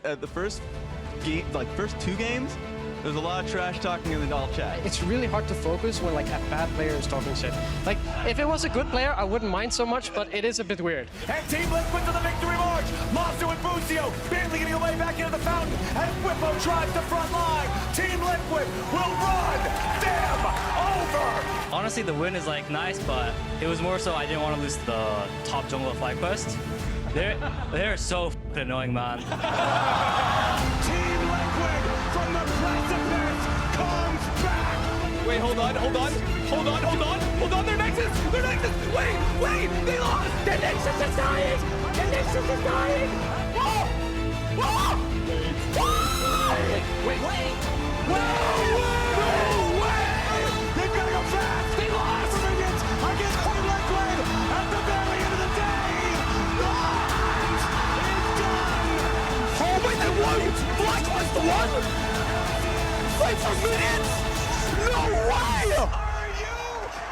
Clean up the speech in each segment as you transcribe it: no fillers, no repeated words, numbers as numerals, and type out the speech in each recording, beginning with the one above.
the first game, like first 2 games, there's a lot of trash talking in the all chat. It's really hard to focus when like a bad player is talking shit. Like if it was a good player, I wouldn't mind so much, but it is a bit weird. And Team Liquid to the victory march. Massu and Busio barely getting away back into the fountain. And Bwipo drives the front line. Team Liquid will run them over. Honestly, the win is like nice, but it was more so I didn't want to lose to the top jungle of FlyQuest. They're so f***ing annoying, man. Team Liquid from the precipice comes back. Wait, hold on. Their Nexus. Wait, they lost. The Nexus is dying. Whoa! Wait. Whoa! They've got to go fast. They lost. Minions against Team Liquid at the very end of the day. Lives is done. Oh, wait, they won. FlyQuest won. Wait for minutes. No way. Are you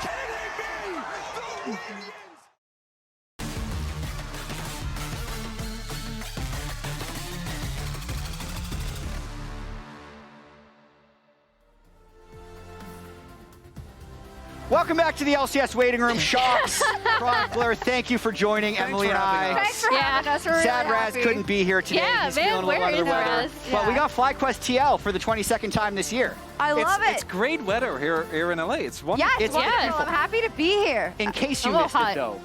kidding me? The Minions. Welcome back to the LCS waiting room. Shox, Chronicler, thank you for joining Emily and I. Thanks for having us. We're really Sad Raz happy. couldn't be here today. Yeah, He's man, feeling a little where under the is weather. Raz? But we Yeah. got FlyQuest TL for the 22nd time this year. I love It's it. great weather here in LA. It's wonderful. Yeah, It's it's wonderful. wonderful. I'm happy to be here. In case you I'm a missed little it, though,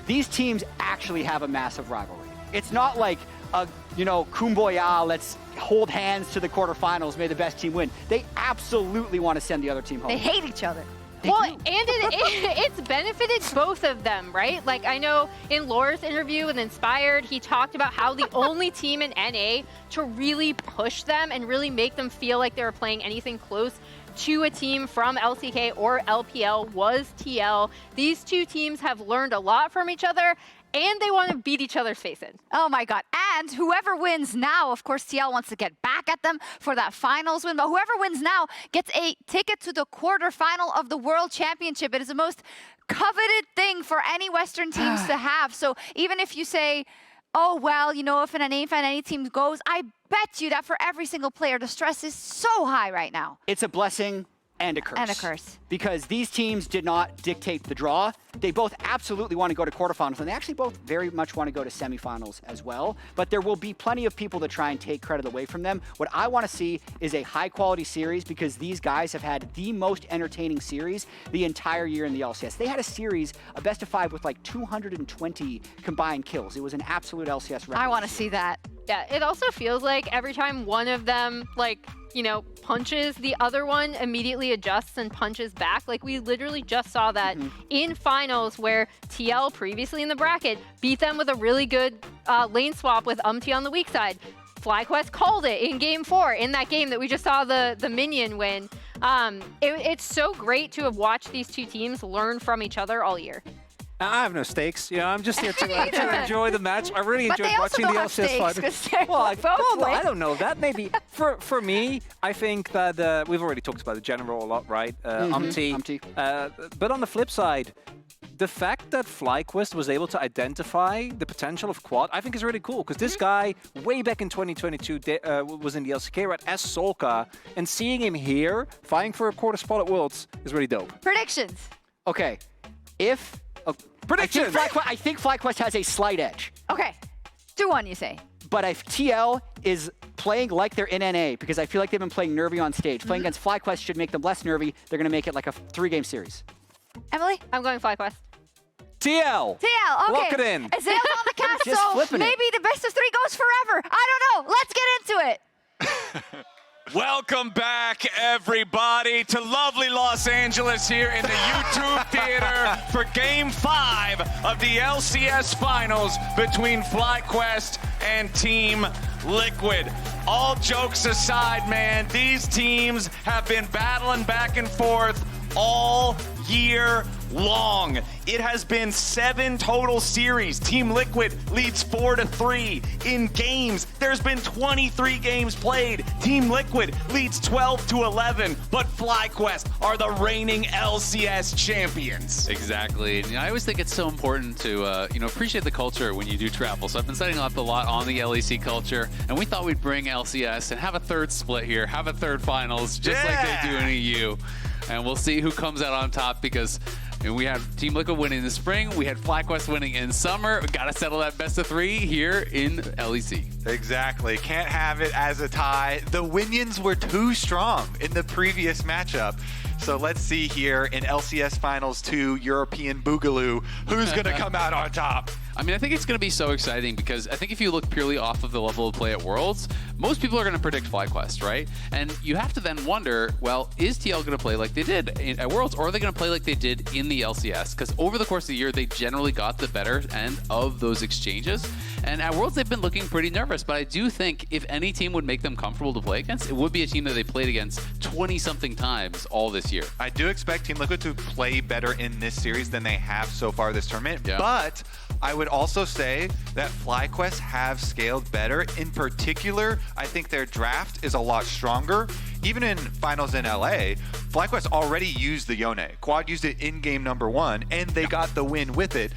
these teams actually have a massive rivalry. It's not like a, kumbaya, let's hold hands to the quarterfinals, may the best team win. They absolutely want to send the other team home. They hate each other. Well, and it's benefited both of them, right? Like, I know in Laura's interview with Inspired, he talked about how the only team in NA to really push them and really make them feel like they were playing anything close to a team from LCK or LPL was TL. These two teams have learned a lot from each other, and they want to beat each other's face in. Oh my God. And whoever wins now, of course, TL wants to get back at them for that finals win, but whoever wins now gets a ticket to the quarterfinal of the World Championship. It is the most coveted thing for any Western teams to have. So even if you say, oh, well, if any team goes, I bet you that for every single player, the stress is so high right now. It's a blessing and a curse. And a curse. Because these teams did not dictate the draw. They both absolutely want to go to quarterfinals, and they actually both very much want to go to semifinals as well. But there will be plenty of people to try and take credit away from them. What I want to see is a high-quality series, because these guys have had the most entertaining series the entire year in the LCS. They had a series, a best-of-5 with like 220 combined kills. It was an absolute LCS record. I want to see that. Yeah, it also feels like every time one of them, punches, the other one immediately adjusts and punches back. Like, we literally just saw that in finals where TL, previously in the bracket, beat them with a really good lane swap with UmTi on the weak side. FlyQuest called it in Game 4, in that game that we just saw the minion win. It's so great to have watched these two teams learn from each other all year. I have no stakes. I'm just here to enjoy the match. I really enjoyed watching the LCS fight. Well, I don't know. That maybe for me, I think that we've already talked about the general a lot, right? UmTi. But on the flip side, the fact that FlyQuest was able to identify the potential of Quad, I think is really cool, because this guy, way back in 2022, was in the LCK, right, as Solka, and seeing him here, fighting for a quarter spot at Worlds, is really dope. Predictions. Okay, Predictions! I think FlyQuest has a slight edge. Okay. 2-1, you say. But if TL is playing like they're in NA, because I feel like they've been playing nervy on stage, playing against FlyQuest should make them less nervy. They're going to make it like a 3-game series. Emily? I'm going FlyQuest. TL! TL, okay. Lock it in. Azale's on the cast, Just so flipping it. maybe the best of 3 goes forever. I don't know. Let's get into it. Welcome back, everybody, to lovely Los Angeles here in the YouTube Theater for Game 5 of the LCS Finals between FlyQuest and Team Liquid. All jokes aside, man, these teams have been battling back and forth all year long. It has been 7 total series. Team Liquid leads 4-3. In games, there's been 23 games played. Team Liquid leads 12-11, but FlyQuest are the reigning LCS champions. Exactly. And I always think it's so important to appreciate the culture when you do travel. So I've been setting up a lot on the LEC culture, and we thought we'd bring LCS and have a third split here, have a third finals, just like they do in EU. And we'll see who comes out on top, because we had Team Liquid winning in the spring, we had FlyQuest winning in summer. We got to settle that best of 3 here in LEC. Exactly. Can't have it as a tie. The Winions were too strong in the previous matchup. So let's see here in LCS Finals 2, European Boogaloo, who's going to come out on top. I mean, I think it's going to be so exciting, because I think if you look purely off of the level of play at Worlds, most people are going to predict FlyQuest, right? And you have to then wonder, well, is TL going to play like they did at Worlds, or are they going to play like they did in the LCS? Because over the course of the year, they generally got the better end of those exchanges. And at Worlds, they've been looking pretty nervous. But I do think if any team would make them comfortable to play against, it would be a team that they played against 20-something times all this year. I do expect Team Liquid to play better in this series than they have so far this tournament. Yeah. But I would also say that FlyQuest have scaled better. In particular, I think their draft is a lot stronger. Even in finals in LA, FlyQuest already used the Yone. Quad used it in game number 1, and they got the win with it.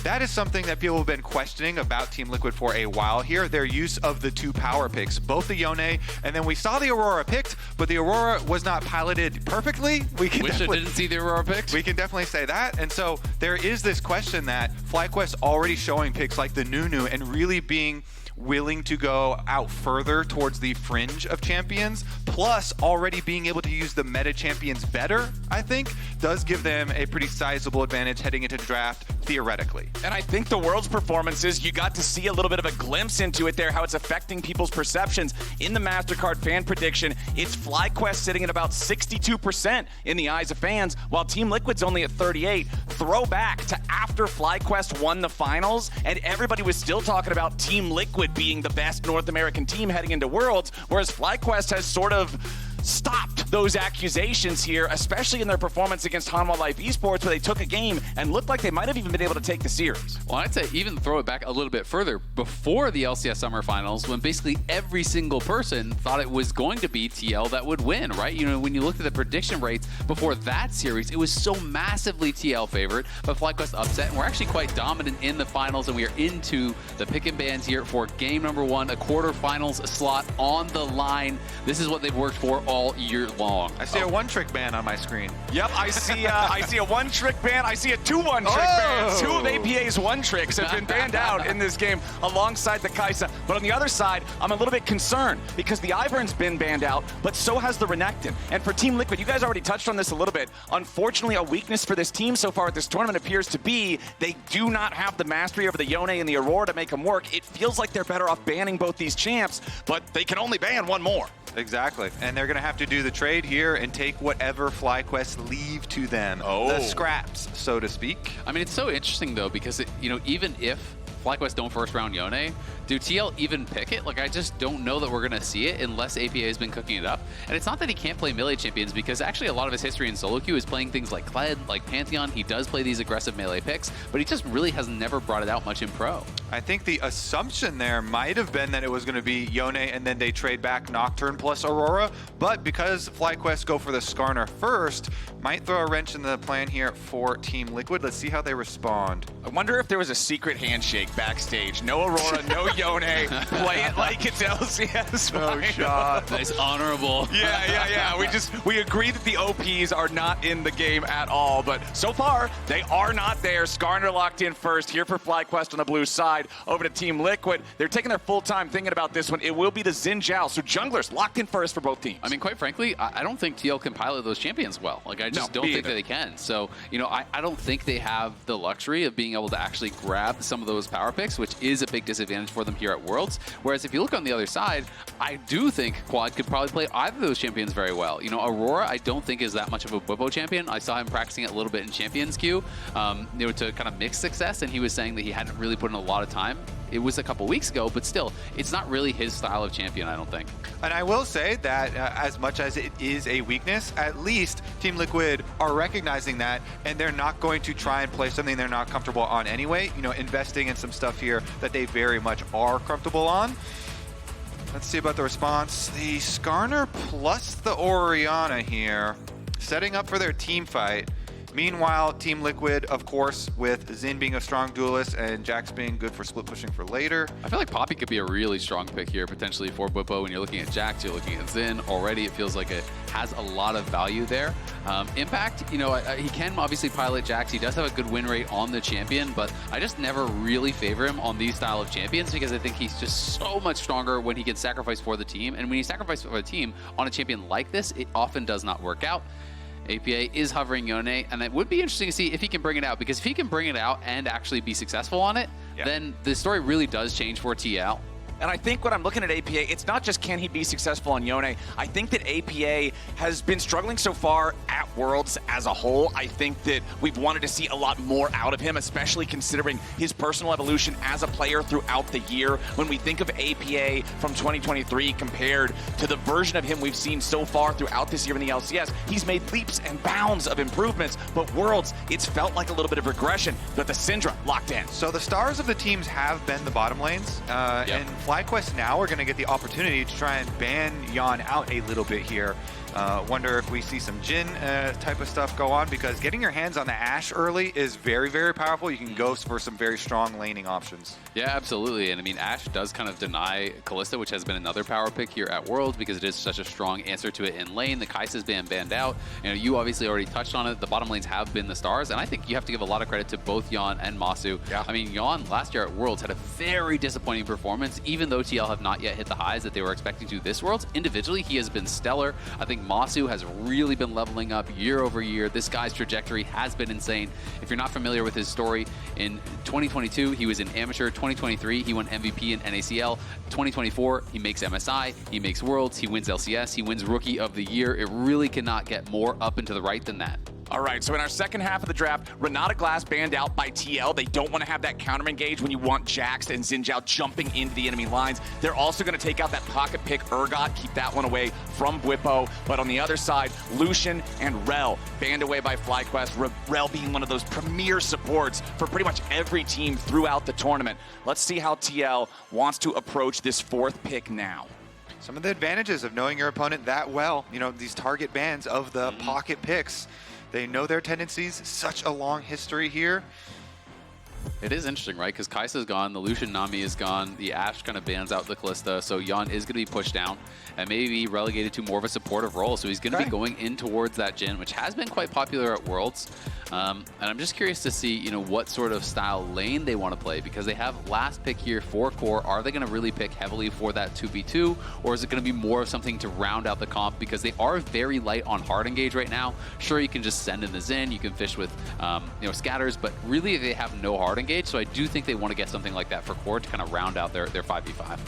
That is something that people have been questioning about Team Liquid for a while here, their use of the 2 power picks, both the Yone, and then we saw the Aurora picked, but the Aurora was not piloted perfectly. Wish I didn't see the Aurora picked. We can definitely say that. And so there is this question that FlyQuest already showing picks like the Nunu and really being willing to go out further towards the fringe of champions, plus already being able to use the meta champions better, I think, does give them a pretty sizable advantage heading into the draft, theoretically. And I think the World's performances, you got to see a little bit of a glimpse into it there, how it's affecting people's perceptions. In the MasterCard fan prediction, it's FlyQuest sitting at about 62% in the eyes of fans, while Team Liquid's only at 38. Throwback to after FlyQuest won the finals, and everybody was still talking about Team Liquid being the best North American team heading into Worlds, whereas FlyQuest has sort of stopped those accusations here, especially in their performance against Hanwha Life Esports, where they took a game and looked like they might have even been able to take the series. Well, I'd say even throw it back a little bit further before the LCS Summer Finals, when basically every single person thought it was going to be TL that would win, right? You know, when you looked at the prediction rates before that series, it was so massively TL favored, but FlyQuest upset, and we're actually quite dominant in the finals, and we are into the pick and bans here for game number 1, a quarterfinals slot on the line. This is what they've worked for all year long. I see a one-trick ban on my screen. Yep, I see a one-trick ban. I see a 2 one-trick bans. 2 of APA's one-tricks have been banned out in this game alongside the Kai'Sa. But on the other side, I'm a little bit concerned because the Ivern's been banned out, but so has the Renekton. And for Team Liquid, you guys already touched on this a little bit. Unfortunately, a weakness for this team so far at this tournament appears to be they do not have the mastery over the Yone and the Aurora to make them work. It feels like they're better off banning both these champs, but they can only ban one more. Exactly. And they're going to have to do the trade here and take whatever FlyQuest leave to them. The scraps, so to speak. I mean, it's so interesting, though, because, even if FlyQuest don't first round Yone, do TL even pick it? Like, I just don't know that we're going to see it unless APA has been cooking it up. And it's not that he can't play melee champions, because actually a lot of his history in solo queue is playing things like Kled, like Pantheon. He does play these aggressive melee picks, but he just really has never brought it out much in pro. I think the assumption there might have been that it was going to be Yone and then they trade back Nocturne plus Aurora, but because FlyQuest go for the Skarner first, might throw a wrench in the plan here for Team Liquid. Let's see how they respond. I wonder if there was a secret handshake backstage. No Aurora, no Yone. Play it like it's LCS. No shot. Nice, honorable. Yeah. We agree that the OPs are not in the game at all, but so far they are not there. Skarner locked in first here for FlyQuest on the blue side. Over to Team Liquid. They're taking their full time thinking about this one. It will be the Xin Zhao. So junglers locked in first for both teams. I mean, quite frankly, I don't think TL can pilot those champions well. Like, I just don't think that they can. So, I don't think they have the luxury of being able to actually grab some of those power picks, which is a big disadvantage for them here at Worlds. Whereas if you look on the other side, I do think Quad could probably play either of those champions very well. Aurora, I don't think is that much of a Bwipo champion. I saw him practicing it a little bit in Champions queue, to kind of mix success, and he was saying that he hadn't really put in a lot of time it was a couple weeks ago, but still, it's not really his style of champion, I don't think. And I will say that as much as it is a weakness, at least Team Liquid are recognizing that, and they're not going to try and play something they're not comfortable on anyway, you know, investing in some stuff here that they very much are comfortable on. Let's see about the response. The Skarner plus the Orianna here, setting up for their team fight. Meanwhile, Team Liquid, of course, with Xin being a strong duelist and Jax being good for split pushing for later. I feel like Poppy could be a really strong pick here, potentially for Bwipo. When you're looking at Jax, you're looking at Xin. Already, it feels like it has a lot of value there. Impact, you know, he can obviously pilot Jax. He does have a good win rate on the champion, but I just never really favor him on these style of champions because I think he's just so much stronger when he can sacrifice for the team. And when you sacrifice for the team on a champion like this, it often does not work out. APA is hovering Yeon, and it would be interesting to see if he can bring it out, because if he can bring it out and actually be successful on it, then the story really does change for TL. And I think when I'm looking at APA, it's not just can he be successful on Yeon. I think that APA has been struggling so far at Worlds as a whole. I think that we've wanted to see a lot more out of him, especially considering his personal evolution as a player throughout the year. When we think of APA from 2023 compared to the version of him we've seen so far throughout this year in the LCS, he's made leaps and bounds of improvements, but Worlds, it's felt like a little bit of regression, but the Syndra locked in. So the stars of the teams have been the bottom lanes, and FlyQuest now are going to get the opportunity to try and ban Yeon out a little bit here. Wonder if we see some Jhin type of stuff go on, because getting your hands on the Ashe early is very, very powerful. You can go for some very strong laning options. Yeah, absolutely. And I mean, Ashe does kind of deny Kalista, which has been another power pick here at Worlds because it is such a strong answer to it in lane. The Kai'Sa's been banned out. You know, you obviously already touched on it. The bottom lanes have been the stars, and I think you have to give a lot of credit to both Yeon and Massu. Yeah. I mean, Yeon last year at Worlds had a very disappointing performance, even though TL have not yet hit the highs that they were expecting to this Worlds. Individually, he has been stellar. I think Massu has really been leveling up year over year. This guy's trajectory has been insane. If you're not familiar with his story, in 2022, he was in Amateur. 2023, he won MVP in NACL. 2024, he makes MSI, he makes Worlds, he wins LCS, he wins Rookie of the Year. It really cannot get more up and to the right than that. All right, so in our second half of the draft, Renata Glass banned out by TL. They don't want to have that counter engage when you want Jax and Xin Zhao jumping into the enemy lines. They're also going to take out that pocket pick Urgot, keep that one away from Bwipo. But on the other side, Lucian and Rel banned away by FlyQuest. Rel being one of those premier supports for pretty much every team throughout the tournament. Let's see how TL wants to approach this fourth pick now. Some of the advantages of knowing your opponent that well, you know, these target bans of the pocket picks. They know their tendencies, such a long history here. It is interesting, right? Because Kai'Sa's gone, the Lucian Nami is gone, the Ashe kind of bans out the Kalista, so Yeon is going to be pushed down and maybe relegated to more of a supportive role. So he's going to be going in towards that Jhin, which has been quite popular at Worlds. And I'm just curious to see, you know, what sort of style lane they want to play, because they have last pick here for Core. Are they going to really pick heavily for that 2v2, or is it going to be more of something to round out the comp? Because they are very light on hard engage right now. Sure, you can just send in the Xin, you can fish with, you know, scatters, but really they have no hard engage. So I do think they want to get something like that for Core to kind of round out their 5v5.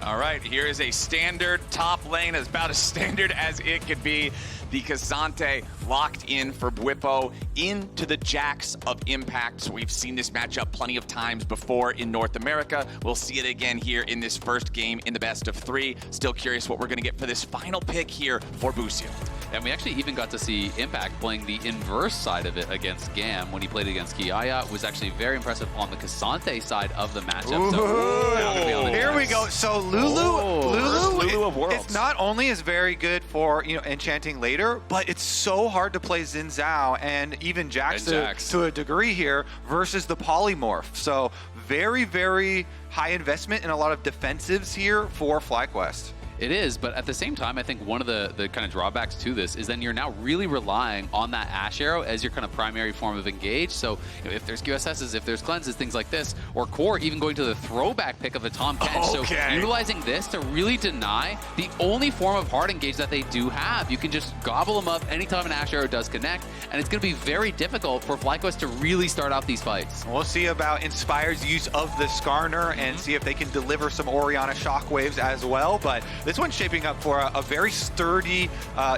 All right, here is a standard top lane, as about as standard as it could be. The K'Sante locked in for Bwipo into the Jax of Impact. So we've seen this matchup plenty of times before in North America. We'll see it again here in this first game in the best of 3. Still curious what we're going to get for this final pick here for Busio. And we actually even got to see Impact playing the inverse side of it against Gam when he played against Kiaya. It was actually very impressive on the K'Sante side of the matchup. So, here we go. So Lulu of Worlds. It's not only is very good for, you know, enchanting later, but it's so hard to play Xin Zhao and even Jax to a degree here versus the polymorph. So very, very high investment in a lot of defensives here for FlyQuest. It is, but at the same time, I think one of the kind of drawbacks to this is then you're now really relying on that Ashe arrow as your kind of primary form of engage. So you know, if there's QSSs, if there's cleanses, things like this, or Core even going to the throwback pick of a Tahm Kench. So utilizing this to really deny the only form of hard engage that they do have. You can just gobble them up anytime an Ashe arrow does connect, and it's going to be very difficult for FlyQuest to really start out these fights. We'll see about Inspire's use of the Skarner and see if they can deliver some Orianna shockwaves as well, but this one's shaping up for a very sturdy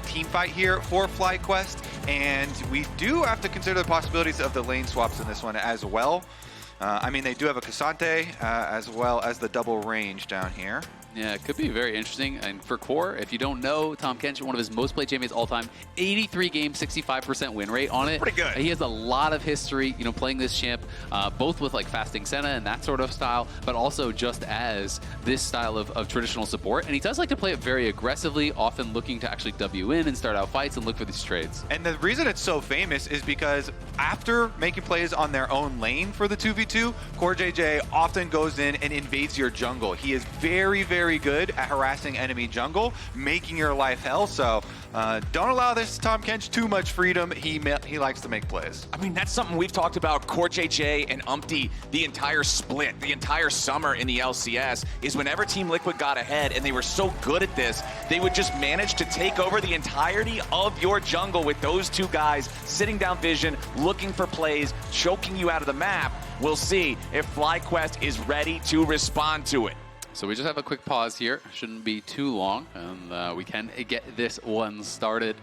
team fight here for FlyQuest, and we do have to consider the possibilities of the lane swaps in this one as well. I mean, they do have a Cassante as well as the double range down here. Yeah, it could be very interesting. And for Core, if you don't know, Tahm Kench, one of his most played champions all time, 83 games, 65% win rate on it. Pretty good. He has a lot of history, playing this champ, both with like fasting Senna and that sort of style, but also just as this style of traditional support. And he does like to play it very aggressively, often looking to actually W in and start out fights and look for these trades. And the reason it's so famous is because after making plays on their own lane for the 2v2, CoreJJ often goes in and invades your jungle. He is very, very good at harassing enemy jungle, making your life hell. So don't allow this Tahm Kench too much freedom. He likes to make plays. I mean, that's something we've talked about CoreJJ and UmTi the entire split, the entire summer in the LCS, is whenever Team Liquid got ahead and they were so good at this, they would just manage to take over the entirety of your jungle with those two guys sitting down vision, looking for plays, choking you out of the map. We'll see if FlyQuest is ready to respond to it. So we just have a quick pause here. Shouldn't be too long, and we can get this one started.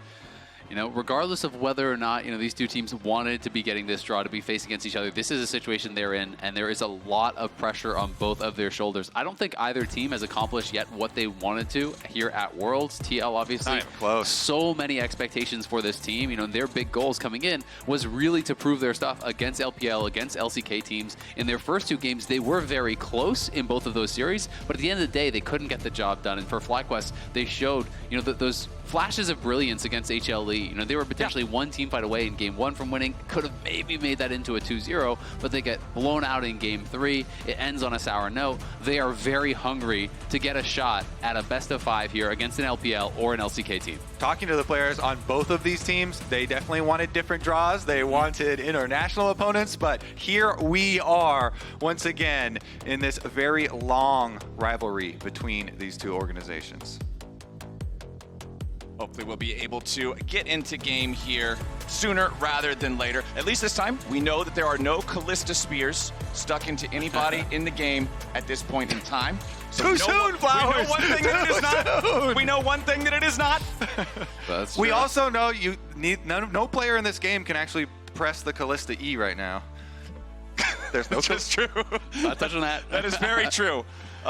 Regardless of whether or not, these two teams wanted to be getting this draw to be faced against each other, this is a situation they're in, and there is a lot of pressure on both of their shoulders. I don't think either team has accomplished yet what they wanted to here at Worlds. TL, obviously, not even close. So many expectations for this team. Their big goals coming in was really to prove their stuff against LPL, against LCK teams. In their first two games, they were very close in both of those series, but at the end of the day, they couldn't get the job done. And for FlyQuest, they showed, those flashes of brilliance against HLE. They were potentially one team fight away in game 1 from winning. Could have maybe made that into a 2-0, but they get blown out in game 3. It ends on a sour note. They are very hungry to get a shot at a best of 5 here against an LPL or an LCK team. Talking to the players on both of these teams, they definitely wanted different draws. They wanted international opponents, but here we are once again in this very long rivalry between these two organizations. Hopefully we'll be able to get into game here sooner rather than later. At least this time, we know that there are no Callista Spears stuck into anybody in the game at this point in time. So Too soon, Flowers! We know one thing that it is not. We know one thing that it is not. That's we true. also know you need no player in this game can actually press the Callista E right now. There's no. That's true. Not touching that. That is very true.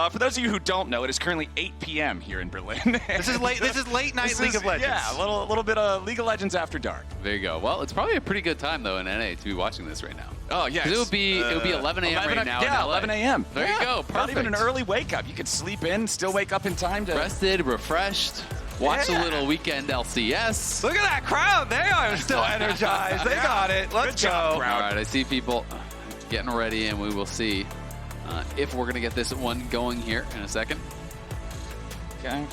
For those of you who don't know, it is currently 8 p.m. here in Berlin. This is late night League of Legends. Yeah, a little bit of League of Legends after dark. There you go. Well, it's probably a pretty good time though in NA to be watching this right now. Oh yeah, it would be 11 a.m. right now. Yeah, in LA. 11 a.m. There you go. Perfect. Not even an early wake up. You could sleep in, still wake up in time to. Rested, refreshed. Watch a little weekend LCS. Look at that crowd. They are still energized. They got it. Let's go. All right, I see people getting ready, and we will see if we're going to get this one going here in a second. Okay.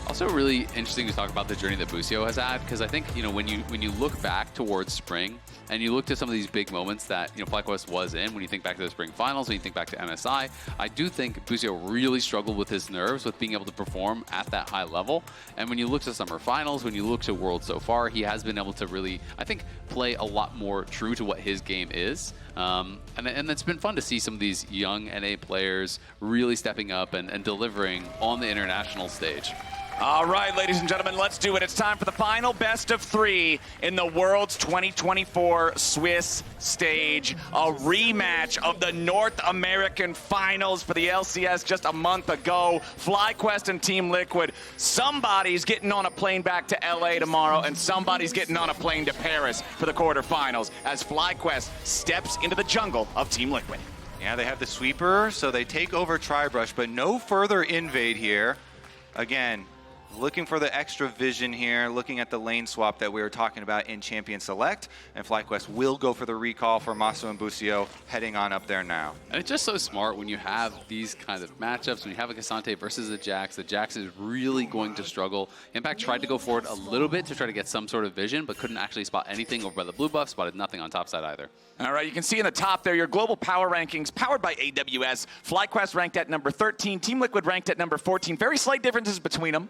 Also really interesting to talk about the journey that Busio has had, because I think, when you look back towards spring and you look to some of these big moments that, FlyQuest was in, when you think back to the spring finals, when you think back to MSI, I do think Busio really struggled with his nerves with being able to perform at that high level. And when you look to summer finals, when you look to Worlds so far, he has been able to really, I think, play a lot more true to what his game is. And it's been fun to see some of these young NA players really stepping up and delivering on the international stage. All right, ladies and gentlemen, let's do it. It's time for the final best of 3 in the World's 2024 Swiss stage. A rematch of the North American Finals for the LCS just a month ago. FlyQuest and Team Liquid. Somebody's getting on a plane back to LA tomorrow, and somebody's getting on a plane to Paris for the quarterfinals as FlyQuest steps into the jungle of Team Liquid. Yeah, they have the sweeper, so they take over Tribrush, but no further invade here. Again, looking for the extra vision here, looking at the lane swap that we were talking about in Champion Select, and FlyQuest will go for the recall for Massu and Busio heading on up there now. And it's just so smart when you have these kinds of matchups, when you have a Cassante versus a Jax. The Jax is really going to struggle. Impact tried to go forward a little bit to try to get some sort of vision, but couldn't actually spot anything over by the blue buff, spotted nothing on top side either. All right, you can see in the top there your global power rankings powered by AWS. FlyQuest ranked at number 13, Team Liquid ranked at number 14. Very slight differences between them.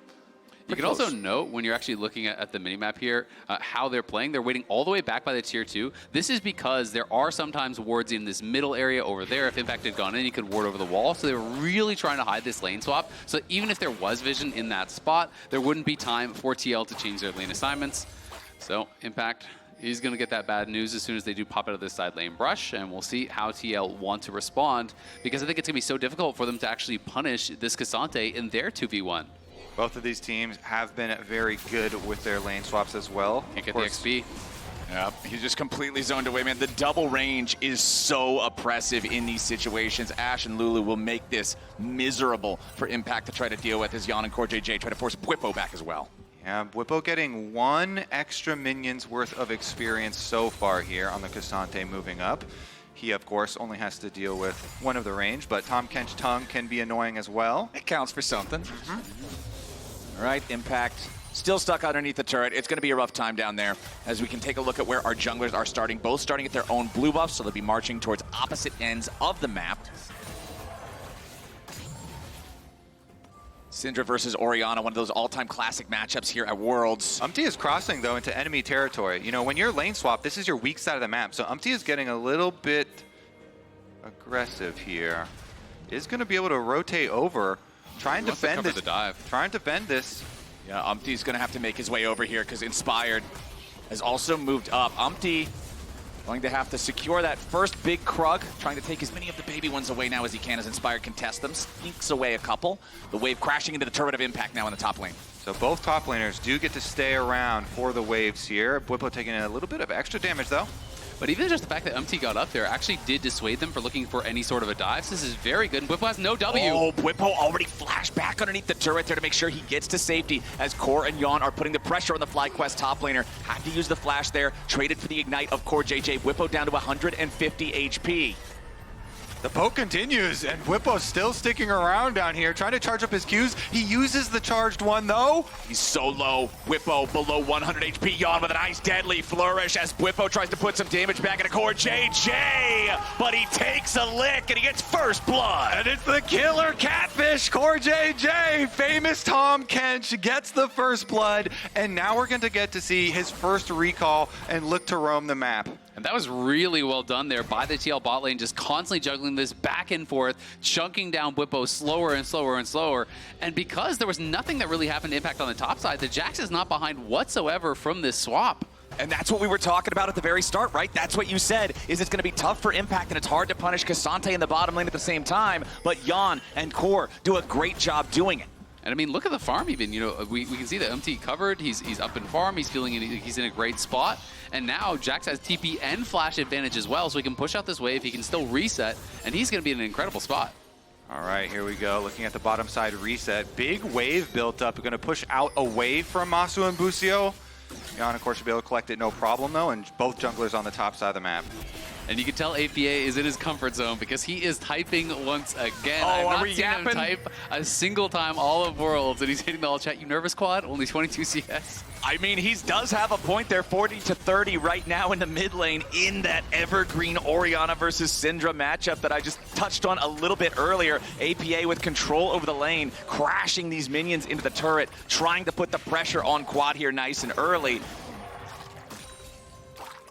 You can also note when you're actually looking at the minimap here, how they're playing. They're waiting all the way back by the tier 2. This is because there are sometimes wards in this middle area over there. If Impact had gone in, he could ward over the wall. So they were really trying to hide this lane swap. So even if there was vision in that spot, there wouldn't be time for TL to change their lane assignments. So Impact, he's going to get that bad news as soon as they do pop out of this side lane brush, and we'll see how TL want to respond, because I think it's going to be so difficult for them to actually punish this Cassante in their 2v1. Both of these teams have been very good with their lane swaps as well. Can't get the XP. Yep, he's just completely zoned away, man. The double range is so oppressive in these situations. Ashe and Lulu will make this miserable for Impact to try to deal with as Yeon and CoreJJ try to force Bwipo back as well. Yeah, Bwipo getting 1 extra minion's worth of experience so far here on the Cassante moving up. He, of course, only has to deal with one of the range, but Tahm, Kench, tongue can be annoying as well. It counts for something. All right, Impact still stuck underneath the turret. It's going to be a rough time down there as we can take a look at where our junglers are starting, both starting at their own blue buffs, so they'll be marching towards opposite ends of the map. Syndra versus Orianna, one of those all-time classic matchups here at Worlds. UmTi is crossing, though, into enemy territory. You know, when you're lane swap, this is your weak side of the map, so UmTi is getting a little bit aggressive here. Is going to be able to rotate over, try and defend this. Try and defend this. Yeah, UmTi's going to have to make his way over here because Inspired has also moved up. UmTi going to have to secure that first big Krug, trying to take as many of the baby ones away now as he can as Inspired contest them. Sneaks away a couple. The wave crashing into the turret of Impact now in the top lane. So both top laners do get to stay around for the waves here. Bwipo taking a little bit of extra damage, though. But even just the fact that UmTi got up there actually did dissuade them for looking for any sort of a dive. So this is very good, and Bwipo has no W. Oh, Bwipo already flashed back underneath the turret there to make sure he gets to safety as Core and Yeon are putting the pressure on the FlyQuest top laner. Had to use the flash there, traded for the ignite of CoreJJ. Bwipo down to 150 HP. The poke continues, and Bwipo's still sticking around down here, trying to charge up his Qs. He uses the charged one, though. He's so low. Bwipo below 100 HP. Yeon with a nice deadly flourish as Bwipo tries to put some damage back into CoreJJ, but he takes a lick and he gets first blood. And it's the killer catfish, CoreJJ. Famous Tahm Kench gets the first blood, and now we're going to get to see his first recall and look to roam the map. And that was really well done there by the TL bot lane, just constantly juggling this back and forth, chunking down Bwipo slower and slower and slower. And because there was nothing that really happened to Impact on the top side, the Jax is not behind whatsoever from this swap. And that's what we were talking about at the very start, right? That's what you said, is it's going to be tough for Impact and it's hard to punish Cassante in the bottom lane at the same time. But Yeon and Core do a great job doing it. And I mean, look at the farm even, you know, we can see that UmTi covered, he's up in farm, he's feeling he's in a great spot. And now Jax has TP and flash advantage as well, so he can push out this wave, he can still reset, and he's gonna be in an incredible spot. All right, here we go, looking at the bottom side reset. Big wave built up, gonna push out away from Massu and Busio. Yeon, of course, will be able to collect it no problem though, and both junglers on the top side of the map. And you can tell APA is in his comfort zone because he is typing once again. Oh, I've are not we seen him yapping? type a single time all of Worlds, and he's hitting the all chat. You nervous, Quad? Only 22 CS. I mean, he does have a point there, 40 to 30 right now in the mid lane in that evergreen Orianna versus Syndra matchup that I just touched on a little bit earlier. APA with control over the lane, crashing these minions into the turret, trying to put the pressure on Quad here nice and early.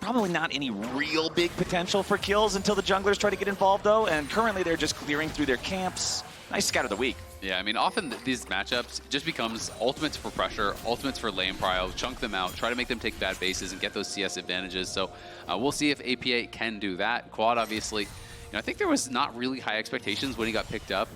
Probably not any real big potential for kills until the junglers try to get involved, though, and currently they're just clearing through their camps. Nice scout of the week. Yeah, I mean, often these matchups just becomes ultimates for pressure, ultimates for lane prio, chunk them out, try to make them take bad bases and get those CS advantages. So we'll see if APA can do that. Quad, obviously, you know, I think there was not really high expectations when he got picked up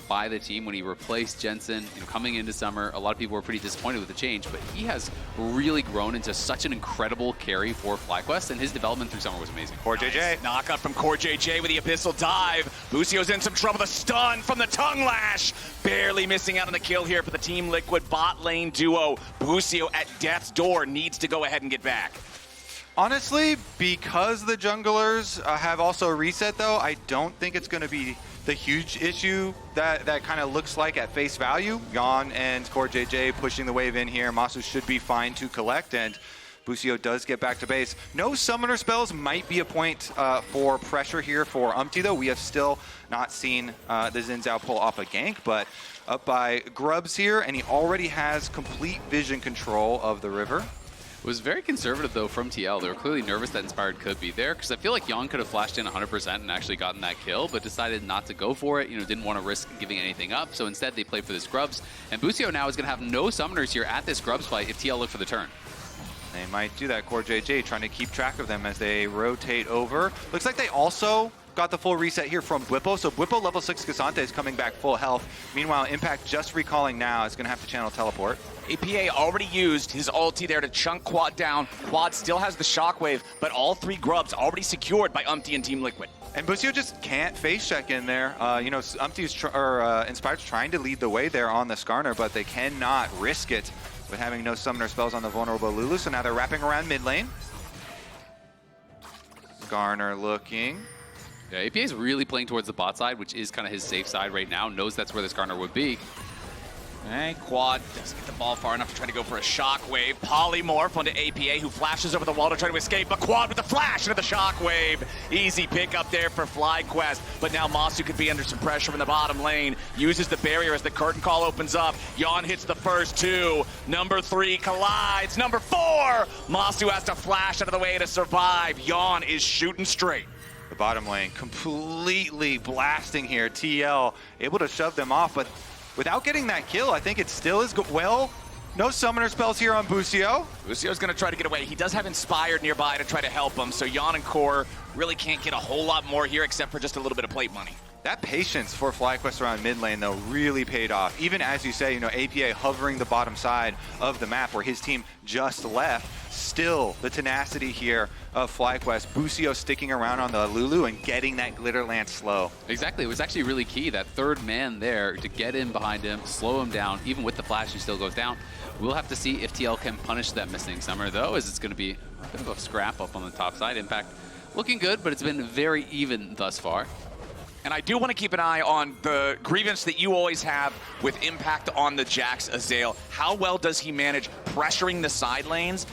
by the team, when he replaced Jensen. You know, coming into summer, a lot of people were pretty disappointed with the change, but he has really grown into such an incredible carry for FlyQuest, and his development through summer was amazing. CoreJJ. Nice knock up from CoreJJ with the Abyssal Dive. Busio's in some trouble. The stun from the Tongue Lash. Barely missing out on the kill here for the Team Liquid bot lane duo. Busio at death's door needs to go ahead and get back. Honestly, because the junglers have also reset, though, I don't think it's going to be the huge issue that kind of looks like at face value. Yeon and CoreJJ pushing the wave in here. Massu should be fine to collect, and Busio does get back to base. No summoner spells might be a point for pressure here for UmTi, though. We have still not seen the Xin Zhao pull off a gank, but up by Grubs here, and he already has complete vision control of the river. It was very conservative, though, from TL. They were clearly nervous that Inspired could be there, because I feel like Yeon could have flashed in 100% and actually gotten that kill, but decided not to go for it. You know, didn't want to risk giving anything up, so instead they played for the Grubs. And Busio now is going to have no summoners here at this Grubs fight if TL look for the turn. They might do that. CoreJJ trying to keep track of them as they rotate over. Looks like they also got the full reset here from Bwipo. So Bwipo level 6 Cassante is coming back full health. Meanwhile, Impact just recalling now is going to have to channel teleport. APA already used his ulti there to chunk Quad down. Quad still has the shockwave, but all 3 grubs already secured by UmTi and Team Liquid. And Busio just can't face check in there. You know, UmTi's Inspired's trying to lead the way there on the Skarner, but they cannot risk it with having no summoner spells on the vulnerable Lulu. So now they're wrapping around mid lane. Skarner looking. Yeah, APA is really playing towards the bot side, which is kind of his safe side right now. Knows that's where the Skarner would be. Okay, Quad doesn't get the ball far enough to try to go for a shockwave. Polymorph onto APA, who flashes over the wall to try to escape, but Quad with the flash into the shockwave. Easy pick up there for FlyQuest, but now Massu could be under some pressure in the bottom lane. Uses the barrier as the curtain call opens up. Yeon hits the first 2. Number 3 collides. Number 4, Massu has to flash out of the way to survive. Yeon is shooting straight. The bottom lane completely blasting here. TL able to shove them off, but without getting that kill, I think it still is well. No summoner spells here on Busio. Busio's going to try to get away. He does have Inspired nearby to try to help him, so Yeon and Core really can't get a whole lot more here except for just a little bit of plate money. That patience for FlyQuest around mid lane, though, really paid off. Even as you say, you know, APA hovering the bottom side of the map where his team just left. Still, the tenacity here of FlyQuest. Busio sticking around on the Lulu and getting that glitter lance slow. Exactly. It was actually really key, that third man there, to get in behind him, slow him down. Even with the flash, he still goes down. We'll have to see if TL can punish that missing summoner, though, as it's going to be a bit of a scrap up on the top side. Impact looking good, but it's been very even thus far. And I do want to keep an eye on the grievance that you always have with Impact on the Jax Azael. How well does he manage pressuring the side lanes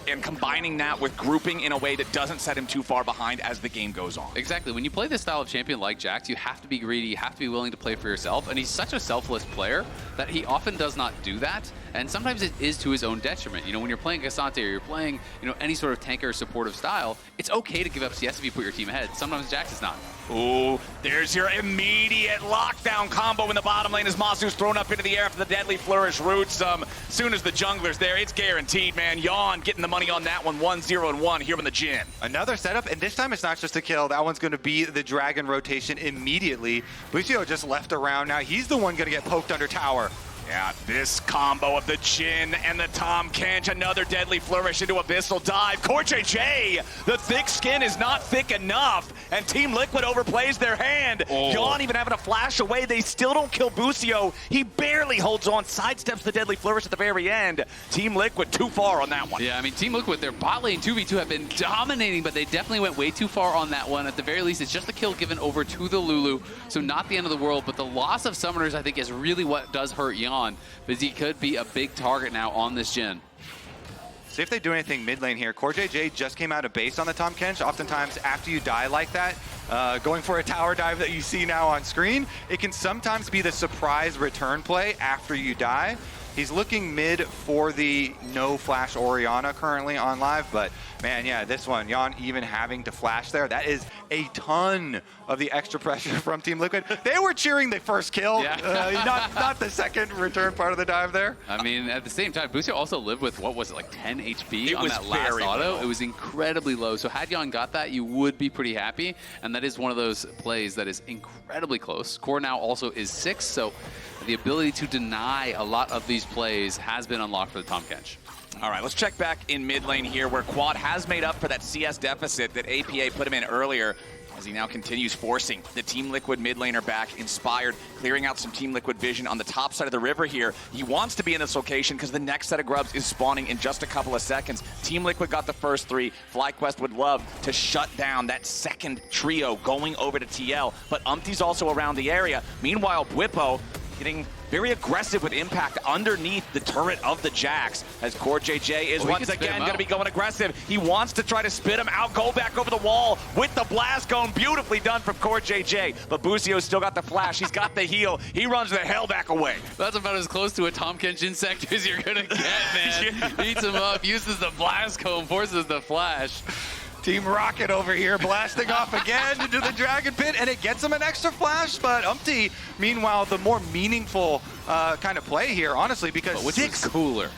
and combining that with grouping in a way that doesn't set him too far behind as the game goes on? Exactly. When you play this style of champion like Jax, you have to be greedy, you have to be willing to play for yourself, and he's such a selfless player that he often does not do that, and sometimes it is to his own detriment. You know, when you're playing Cassante or you're playing, you know, any sort of tanker supportive style, it's okay to give up CS if you put your team ahead. Sometimes Jax is not. Ooh, there's your immediate lockdown combo in the bottom lane as Massu's thrown up into the air after the deadly flourish roots. As soon as the jungler's there, it's guaranteed, man. Yeon getting the money on that one, 1-0-1 here with the Jhin. Another setup, and this time it's not just a kill. That one's going to be the dragon rotation immediately. Busio just left around. Now he's the one going to get poked under tower. Yeah, this combo of the Jhin and the Tahm Kench, another deadly flourish into Abyssal Dive. CoreJJ, the thick skin is not thick enough, and Team Liquid overplays their hand. Yeon even having to flash away. They still don't kill Busio. He barely holds on, sidesteps the deadly flourish at the very end. Team Liquid too far on that one. Yeah, I mean, Team Liquid, their bot lane 2v2 have been dominating, but they definitely went way too far on that one. At the very least, it's just a kill given over to the Lulu, so not the end of the world, but the loss of summoners, I think, is really what does hurt Yeon, because he could be a big target now on this Jhin. See if they do anything mid lane here. CoreJJ just came out of base on the Tahm Kench. Oftentimes, after you die like that, going for a tower dive that you see now on screen, it can sometimes be the surprise return play after you die. He's looking mid for the no flash Orianna currently on live, but man, yeah, this one, Yeon even having to flash there, that is a ton of the extra pressure from Team Liquid. They were cheering the first kill, yeah. not the second return part of the dive there. I mean, at the same time, Busio also lived with, what was it, like 10 HP on that last auto? Low. It was incredibly low, so had Yeon got that, you would be pretty happy, and that is one of those plays that is incredibly close. Core now also is 6, so the ability to deny a lot of these plays has been unlocked for the Tahm Kench. All right, let's check back in mid lane here where Quad has made up for that CS deficit that APA put him in earlier as he now continues forcing the Team Liquid mid laner back. Inspired, clearing out some Team Liquid vision on the top side of the river here. He wants to be in this location because the next set of grubs is spawning in just a couple of seconds. Team Liquid got the first 3. FlyQuest would love to shut down that second trio going over to TL, but UmTi's also around the area. Meanwhile, Bwipo getting very aggressive with Impact underneath the turret of the Jax as CoreJJ is once again going to be going aggressive. He wants to try to spit him out, go back over the wall with the blast cone. Beautifully done from CoreJJ, but Busio's still got the flash. He's got the heal. He runs the hell back away. That's about as close to a Tahm Kench insect as you're going to get, man. Yeah. Eats him up, uses the blast cone, forces the flash. Team Rocket over here blasting off again into the Dragon Pit, and it gets him an extra flash, but UmTi, meanwhile, the more meaningful kind of play here, honestly, because which was cooler.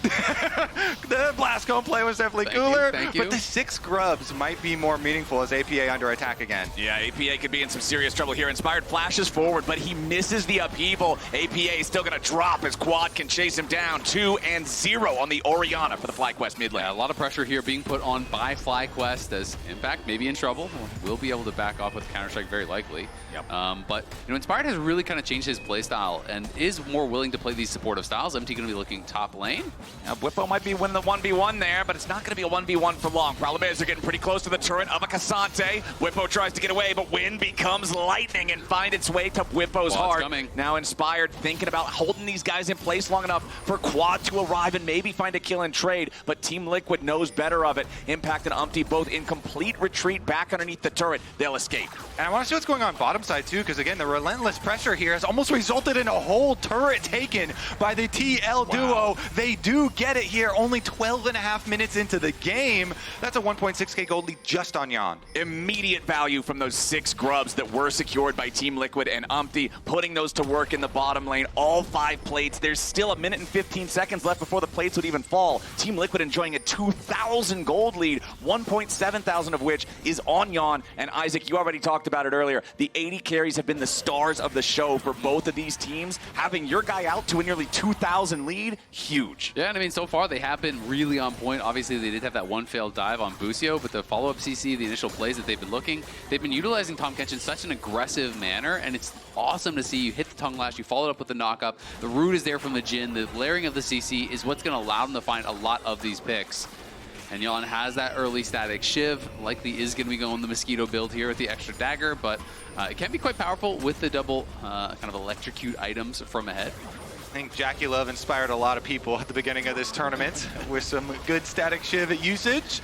The Blast Cone play was definitely cooler, but the 6 grubs might be more meaningful as APA under attack again. Yeah, APA could be in some serious trouble here. Inspired flashes forward, but he misses the upheaval. APA is still going to drop as Quad can chase him down. 2-0 on the Orianna for the FlyQuest mid lane. Yeah, a lot of pressure here being put on by FlyQuest as Impact may be in trouble. Will be able to back off with Counter-Strike very likely. Yep. But Inspired has really kind of changed his playstyle and is more willing to play these supportive styles. UmTi going to be looking top lane. Now, Bwipo might be winning the 1v1 there, but it's not going to be a 1v1 for long. Problem is, they're getting pretty close to the turret of a Cassante. Bwipo tries to get away, but wind becomes lightning and find its way to Bwipo's heart. Coming. Now Inspired thinking about holding these guys in place long enough for Quad to arrive and maybe find a kill and trade, but Team Liquid knows better of it. Impact and UmTi both in complete retreat back underneath the turret. They'll escape. And I want to see what's going on bottom side too, because again, the relentless pressure here has almost resulted in a whole turret taken by the TL duo. They do get it here, only 12.5 minutes into the game. That's a 1.6k gold lead just on Yeon. Immediate value from those 6 grubs that were secured by Team Liquid and UmTi, putting those to work in the bottom lane. All 5 plates. There's still a minute and 15 seconds left before the plates would even fall. Team Liquid enjoying a 2,000 gold lead, 1.7 thousand of which is on Yeon. And Isaac, you already talked about it earlier. The 80 carries have been the stars of the show for both of these teams. Having your guy out to a nearly 2,000 lead, huge. Yeah, and I mean, so far they have been really on point. Obviously, they did have that one failed dive on Busio, but the follow-up CC, the initial plays that they've been utilizing Tahm Kench in such an aggressive manner, and it's awesome to see. You hit the tongue lash, you follow it up with the knock-up. The root is there from the Jhin. The layering of the CC is what's going to allow them to find a lot of these picks. And Yeon has that early static Shiv. Likely is going to be going the Mosquito build here with the extra dagger, but it can be quite powerful with the double kind of electrocute items from ahead. I think Jackie Love inspired a lot of people at the beginning of this tournament with some good static Shiv usage.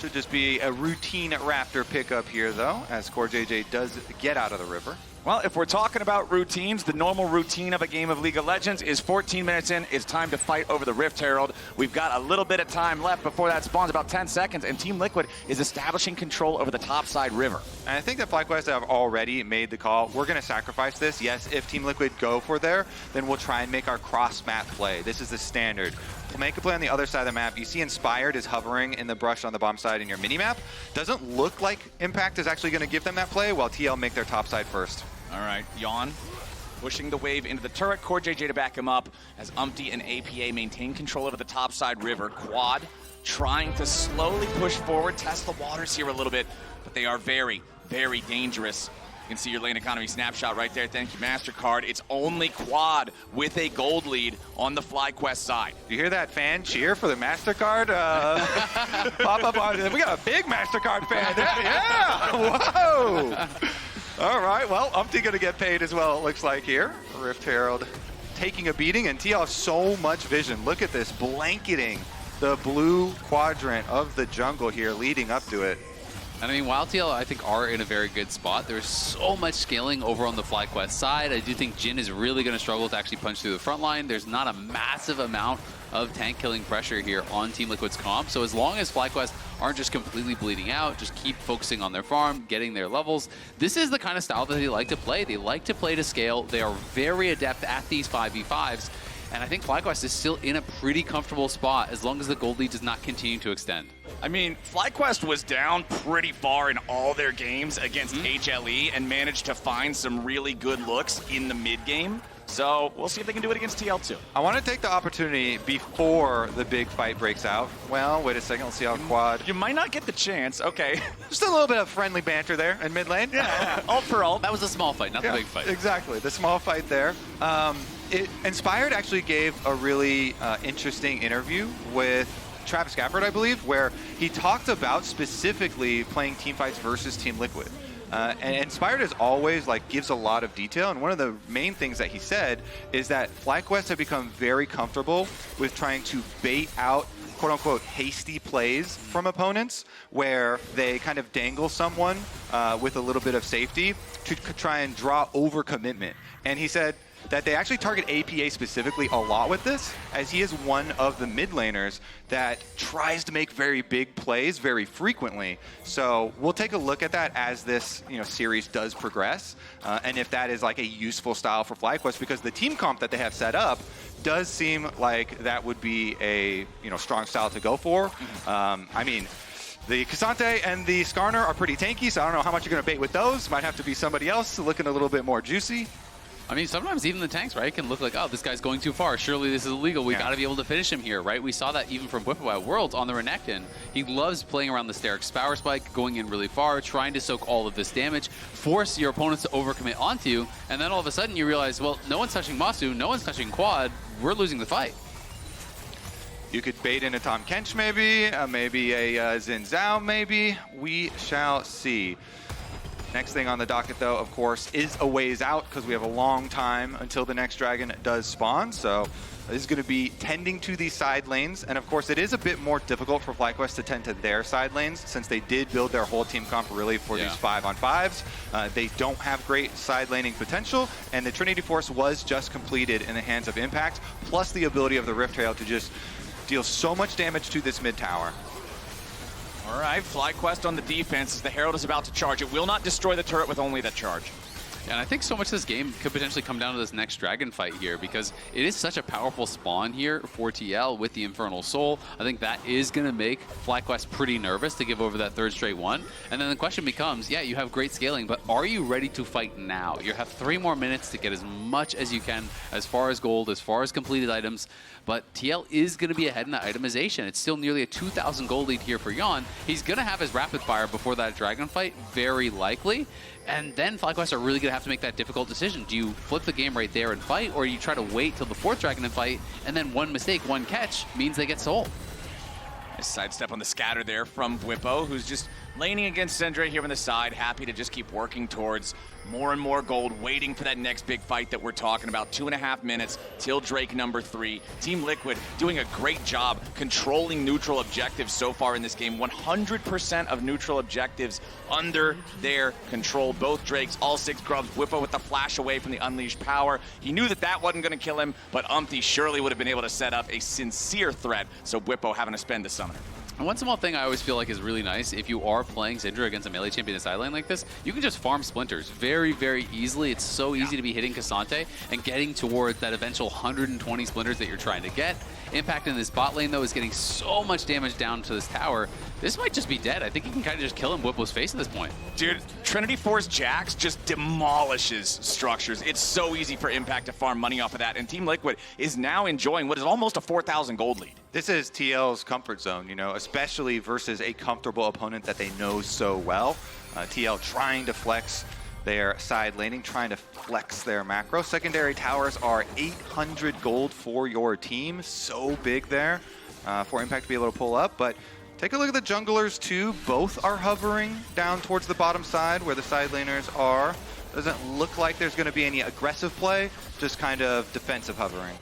Should just be a routine Raptor pickup here, though, as CoreJJ does get out of the river. Well, if we're talking about routines, the normal routine of a game of League of Legends is 14 minutes in, it's time to fight over the Rift Herald. We've got a little bit of time left before that spawns, about 10 seconds, and Team Liquid is establishing control over the topside river. And I think that FlyQuest have already made the call. We're going to sacrifice this. Yes, if Team Liquid go for there, then we'll try and make our cross-map play. This is the standard. We'll make a play on the other side of the map. You see Inspired is hovering in the brush on the bomb side in your mini-map. Doesn't look like Impact is actually going to give them that play, while TL make their top side first. All right, Yeon pushing the wave into the turret. CoreJJ to back him up as UmTi and APA maintain control over the topside river. Quad trying to slowly push forward, test the waters here a little bit, but they are very, very dangerous. You can see your lane economy snapshot right there. Thank you, MasterCard. It's only Quad with a gold lead on the FlyQuest side. You hear that fan cheer for the MasterCard? Pop up on it. We got a big MasterCard fan there. Yeah! Whoa! All right, well, UmTi gonna get paid as well, it looks like here. Rift Herald taking a beating, and TL has so much vision. Look at this, blanketing the blue quadrant of the jungle here, leading up to it. And I mean, while TL, I think, are in a very good spot, there's so much scaling over on the FlyQuest side. I do think Jhin is really going to struggle to actually punch through the front line. There's not a massive amount of tank killing pressure here on Team Liquid's comp. So as long as FlyQuest aren't just completely bleeding out, just keep focusing on their farm, getting their levels, this is the kind of style that they like to play. They like to play to scale. They are very adept at these 5v5s. And I think FlyQuest is still in a pretty comfortable spot as long as the gold lead does not continue to extend. I mean, FlyQuest was down pretty far in all their games against HLE and managed to find some really good looks in the mid game. So we'll see if they can do it against TL too. I want to take the opportunity before the big fight breaks out. Well, wait a second. Let's see how Quad. You might not get the chance. Okay. Just a little bit of friendly banter there in mid lane. Yeah, all for all. That was a small fight, not the big fight. Exactly. The small fight there. Inspired actually gave a really interesting interview with Travis Gafford, I believe, where he talked about specifically playing team fights versus Team Liquid. And Inspired as always gives a lot of detail, and one of the main things that he said is that FlyQuest have become very comfortable with trying to bait out quote-unquote hasty plays from opponents, where they kind of dangle someone with a little bit of safety to try and draw over commitment. And he said that they actually target APA specifically a lot with this, as he is one of the mid laners that tries to make very big plays very frequently. So we'll take a look at that as this series does progress, and if that is like a useful style for FlyQuest, because the team comp that they have set up does seem like that would be a strong style to go for. I mean, the K'Sante and the Skarner are pretty tanky, so I don't know how much you're going to bait with those. Might have to be somebody else looking a little bit more juicy. I mean, sometimes even the tanks, right, can look like, oh, this guy's going too far. Surely this is illegal. We got to be able to finish him here, right? We saw that even from Bwipo at Worlds on the Renekton. He loves playing around the Sterix Power Spike, going in really far, trying to soak all of this damage, force your opponents to overcommit onto you, and then all of a sudden you realize, well, no one's touching Massu, no one's touching Quad, we're losing the fight. You could bait in a Tahm Kench maybe, maybe a Xin Zhao maybe. We shall see. Next thing on the docket, though, of course, is a ways out, because we have a long time until the next dragon does spawn. So this is going to be tending to these side lanes. And of course, it is a bit more difficult for FlyQuest to tend to their side lanes, since they did build their whole team comp really for these 5-on-5s. They don't have great side laning potential, and the Trinity Force was just completed in the hands of Impact, plus the ability of the Rift Trail to just deal so much damage to this mid tower. All right, FlyQuest on the defense as the Herald is about to charge. It will not destroy the turret with only the charge. And I think so much of this game could potentially come down to this next dragon fight here, because it is such a powerful spawn here for TL with the Infernal Soul. I think that is going to make FlyQuest pretty nervous to give over that third straight one. And then the question becomes, yeah, you have great scaling, but are you ready to fight now? You have 3 more minutes to get as much as you can, as far as gold, as far as completed items. But TL is going to be ahead in that itemization. It's still nearly a 2,000 gold lead here for Yeon. He's going to have his rapid fire before that dragon fight, very likely. And then FlyQuest are really going to have to make that difficult decision. Do you flip the game right there and fight, or do you try to wait till the 4th dragon and fight, and then one mistake, one catch means they get sold? Nice sidestep on the scatter there from Bwipo, who's just laning against Syndra here on the side, happy to just keep working towards more and more gold, waiting for that next big fight that we're talking about. 2.5 minutes till Drake number 3. Team Liquid doing a great job controlling neutral objectives so far in this game. 100% of neutral objectives under their control. Both Drakes, all 6 grubs. Bwipo with the flash away from the unleashed power. He knew that that wasn't going to kill him, but UmTi surely would have been able to set up a sincere threat, so Bwipo having to spend the summoner. And one small thing I always feel like is really nice, if you are playing Syndra against a melee champion in side lane like this, you can just farm splinters very, very easily. It's so easy to be hitting K'Sante and getting towards that eventual 120 splinters that you're trying to get. Impact in this bot lane, though, is getting so much damage down to this tower. This might just be dead. I think he can kind of just kill him Bwipo's face at this point. Dude, Trinity Force Jax just demolishes structures. It's so easy for Impact to farm money off of that, and Team Liquid is now enjoying what is almost a 4,000 gold lead. This is TL's comfort zone, especially versus a comfortable opponent that they know so well. TL trying to flex their side laning, trying to flex their macro. Secondary towers are 800 gold for your team. So big there for Impact to be able to pull up. But take a look at the junglers too. Both are hovering down towards the bottom side where the side laners are. Doesn't look like there's going to be any aggressive play, just kind of defensive hovering.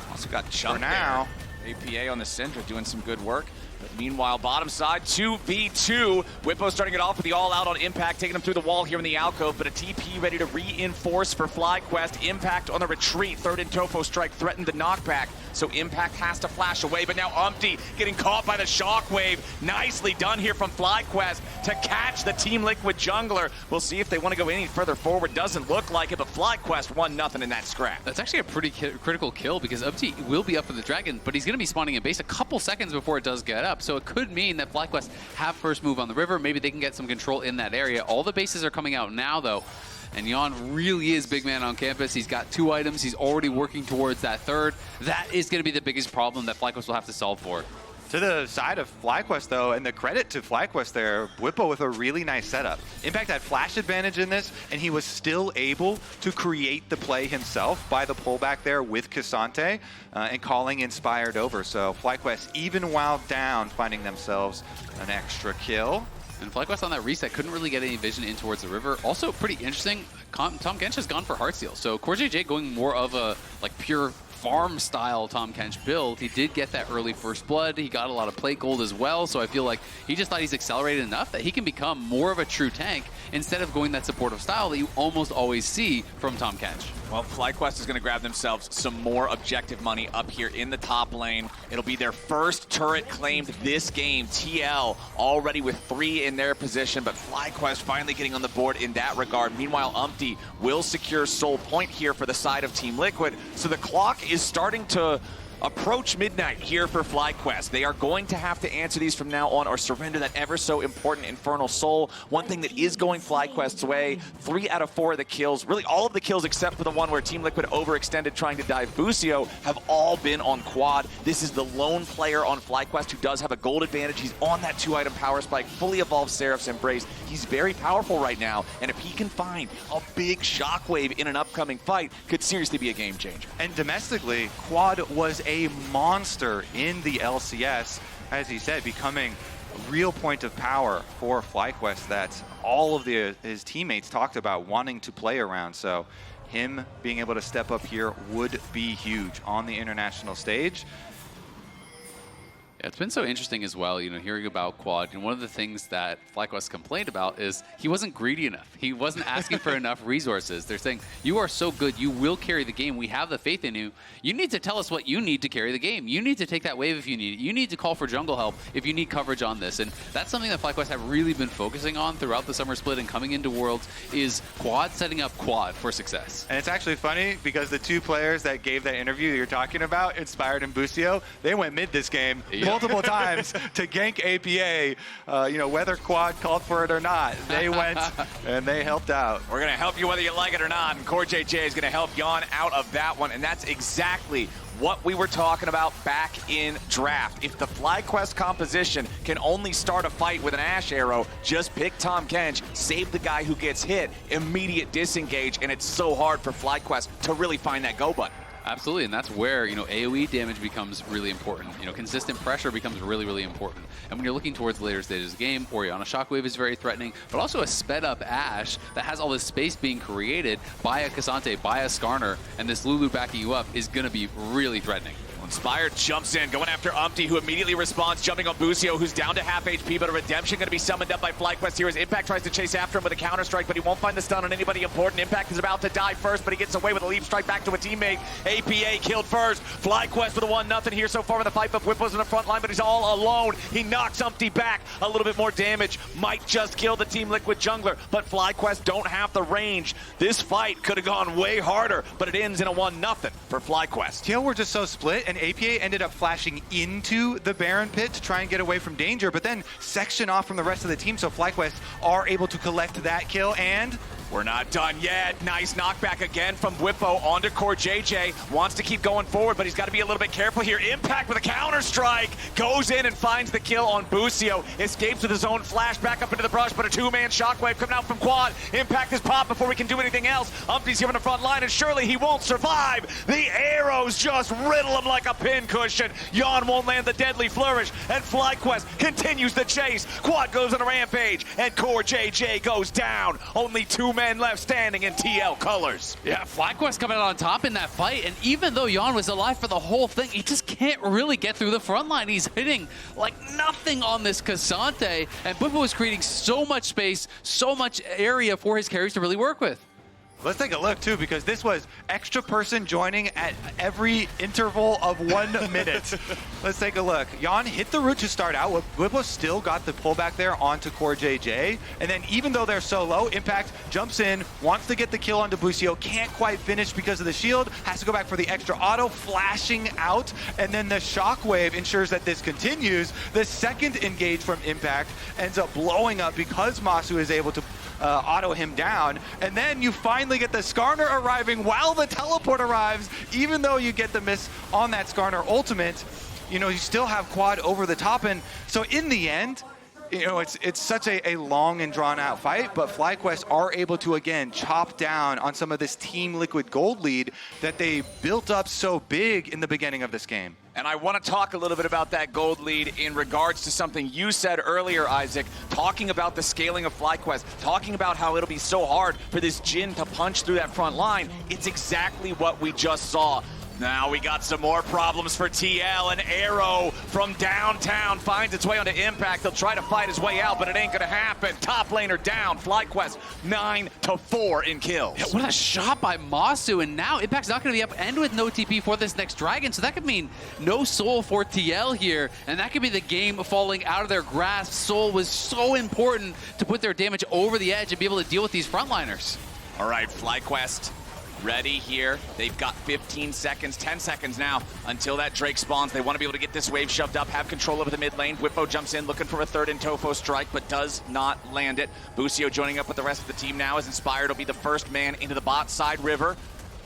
Also got Chunk for now. APA on the Syndra doing some good work. But meanwhile, bottom side, 2v2. Bwipo starting it off with the all-out on Impact, taking him through the wall here in the alcove, but a TP ready to reinforce for FlyQuest. Impact on the retreat. Third and Tofo strike threatened the knockback, so Impact has to flash away, but now UmTi getting caught by the shockwave. Nicely done here from FlyQuest to catch the Team Liquid jungler. We'll see if they want to go any further forward. Doesn't look like it, but FlyQuest 1-0 in that scrap. That's actually a pretty critical kill, because UmTi will be up for the dragon, but he's going to be spawning in base a couple seconds before it does get up. So it could mean that FlyQuest have first move on the river. Maybe they can get some control in that area. All the bases are coming out now, though. And Yeon really is big man on campus. He's got 2 items. He's already working towards that third. That is going to be the biggest problem that FlyQuest will have to solve for. To the side of FlyQuest, though, and the credit to FlyQuest there, Bwipo with a really nice setup. Impact had flash advantage in this, and he was still able to create the play himself by the pullback there with K'Sante and calling Inspired over. So FlyQuest, even while down, finding themselves an extra kill. And FlyQuest on that reset couldn't really get any vision in towards the river. Also pretty interesting, Tahm Kench has gone for Heartsteel. So CoreJJ going more of a pure farm-style Tahm Kench build. He did get that early first blood. He got a lot of plate gold as well, so I feel like he just thought he's accelerated enough that he can become more of a true tank instead of going that supportive style that you almost always see from Tahm Kench. Well, FlyQuest is going to grab themselves some more objective money up here in the top lane. It'll be their first turret claimed this game. TL already with 3 in their position, but FlyQuest finally getting on the board in that regard. Meanwhile, UmTi will secure Soul Point here for the side of Team Liquid. So the clock is starting to approach midnight here for FlyQuest. They are going to have to answer these from now on or surrender that ever so important Infernal Soul. One thing that is going FlyQuest's way, 3 out of 4 of the kills, really all of the kills except for the one where Team Liquid overextended trying to dive Busio, have all been on quad. This is the lone player on FlyQuest who does have a gold advantage. He's on that 2-item power spike, fully evolved Seraph's Embrace. He's very powerful right now, and if he can find a big shockwave in an upcoming fight, could seriously be a game changer. And domestically, Quad was a monster in the LCS, as he said, becoming a real point of power for FlyQuest that all of his teammates talked about wanting to play around. So him being able to step up here would be huge on the international stage. It's been so interesting as well, you know, hearing about Quad. And one of the things that FlyQuest complained about is he wasn't greedy enough. He wasn't asking for enough resources. They're saying, you are so good, you will carry the game. We have the faith in you. You need to tell us what you need to carry the game. You need to take that wave if you need it. You need to call for jungle help if you need coverage on this. And that's something that FlyQuest have really been focusing on throughout the summer split and coming into Worlds is Quad setting up Quad for success. And it's actually funny because the 2 players that gave that interview that you're talking about, Inspired and Busio, they went mid this game. Yeah. Multiple times to gank APA, you know, whether Quad called for it or not. They went and they helped out. We're going to help you whether you like it or not, and CoreJJ is going to help Yeon out of that one, and that's exactly what we were talking about back in draft. If the FlyQuest composition can only start a fight with an Ashe arrow, just pick Tahm Kench, save the guy who gets hit, immediate disengage, and it's so hard for FlyQuest to really find that go button. Absolutely, and that's where, you know, AoE damage becomes really important. You know, consistent pressure becomes really, really important. And when you're looking towards the later stages of the game, Orianna Shockwave is very threatening, but also a sped-up Ashe that has all this space being created by a K'Sante, by a Skarner, and this Lulu backing you up is going to be really threatening. Inspired jumps in, going after UmTi, who immediately responds, jumping on Busio, who's down to half HP, but a redemption going to be summoned up by FlyQuest here as Impact tries to chase after him with a counter-strike, but he won't find the stun on anybody important. Impact is about to die first, but he gets away with a leap strike back to a teammate. APA killed first. FlyQuest with a 1-0 here so far in the fight, but Bwipo's in the front line, but he's all alone. He knocks UmTi back. A little bit more damage. Might just kill the Team Liquid jungler, but FlyQuest don't have the range. This fight could have gone way harder, but it ends in a 1-0 for FlyQuest. TL were just so split, and APA ended up flashing into the Baron pit to try and get away from danger, but then section off from the rest of the team, so FlyQuest are able to collect that kill, and we're not done yet. Nice knockback again from Bwipo onto CoreJJ. Wants to keep going forward, but he's got to be a little bit careful here. Impact with a counter-strike. Goes in and finds the kill on Busio. Escapes with his own flash back up into the brush, but a 2-man shockwave coming out from Quad. Impact is popped before we can do anything else. UmTi's here on the front line, and surely he won't survive. The arrows just riddle him like a pincushion. Yeon won't land the deadly flourish, and FlyQuest continues the chase. Quad goes on a rampage, and CoreJJ goes down. Only 2 men left standing in TL colors. Yeah, FlyQuest coming out on top in that fight, and even though Yeon was alive for the whole thing, he just can't really get through the front line. He's hitting like nothing on this K'Sante, and Bwipo was creating so much space, so much area for his carries to really work with. Let's take a look, too, because this was extra person joining at every interval of 1 minute. Let's take a look. Yeon hit the root to start out. Bwipo still got the pullback there onto CoreJJ. And then even though they're so low, Impact jumps in, wants to get the kill onto Busio, can't quite finish because of the shield, has to go back for the extra auto, flashing out, and then the shockwave ensures that this continues. The second engage from Impact ends up blowing up because Massu is able to auto him down, and then you finally get the Skarner arriving while the teleport arrives. Even though you get the miss on that Skarner ultimate, you know, you still have Quad over the top, and so in the end, you know, it's such a long and drawn out fight, but FlyQuest are able to again chop down on some of this Team Liquid gold lead that they built up so big in the beginning of this game. And I want to talk a little bit about that gold lead in regards to something you said earlier, Isaac, talking about the scaling of FlyQuest, talking about how it'll be so hard for this Jhin to punch through that front line. It's exactly what we just saw. Now we got some more problems for TL. An arrow from downtown finds its way onto Impact. They'll try to fight his way out, but it ain't gonna happen. Top laner down. FlyQuest 9-4 in kills. Yeah, what a shot by Massu, and now Impact's not gonna be up and with no TP for this next dragon, so that could mean no soul for TL here, and that could be the game falling out of their grasp. Soul was so important to put their damage over the edge and be able to deal with these frontliners. All right, FlyQuest ready here. They've got 15 seconds, 10 seconds now until that Drake spawns. They want to be able to get this wave shoved up, have control over the mid lane. Bwipo jumps in looking for a third in Tofo strike, but does not land it. Busio joining up with the rest of the team now as Inspired will be the first man into the bot side river.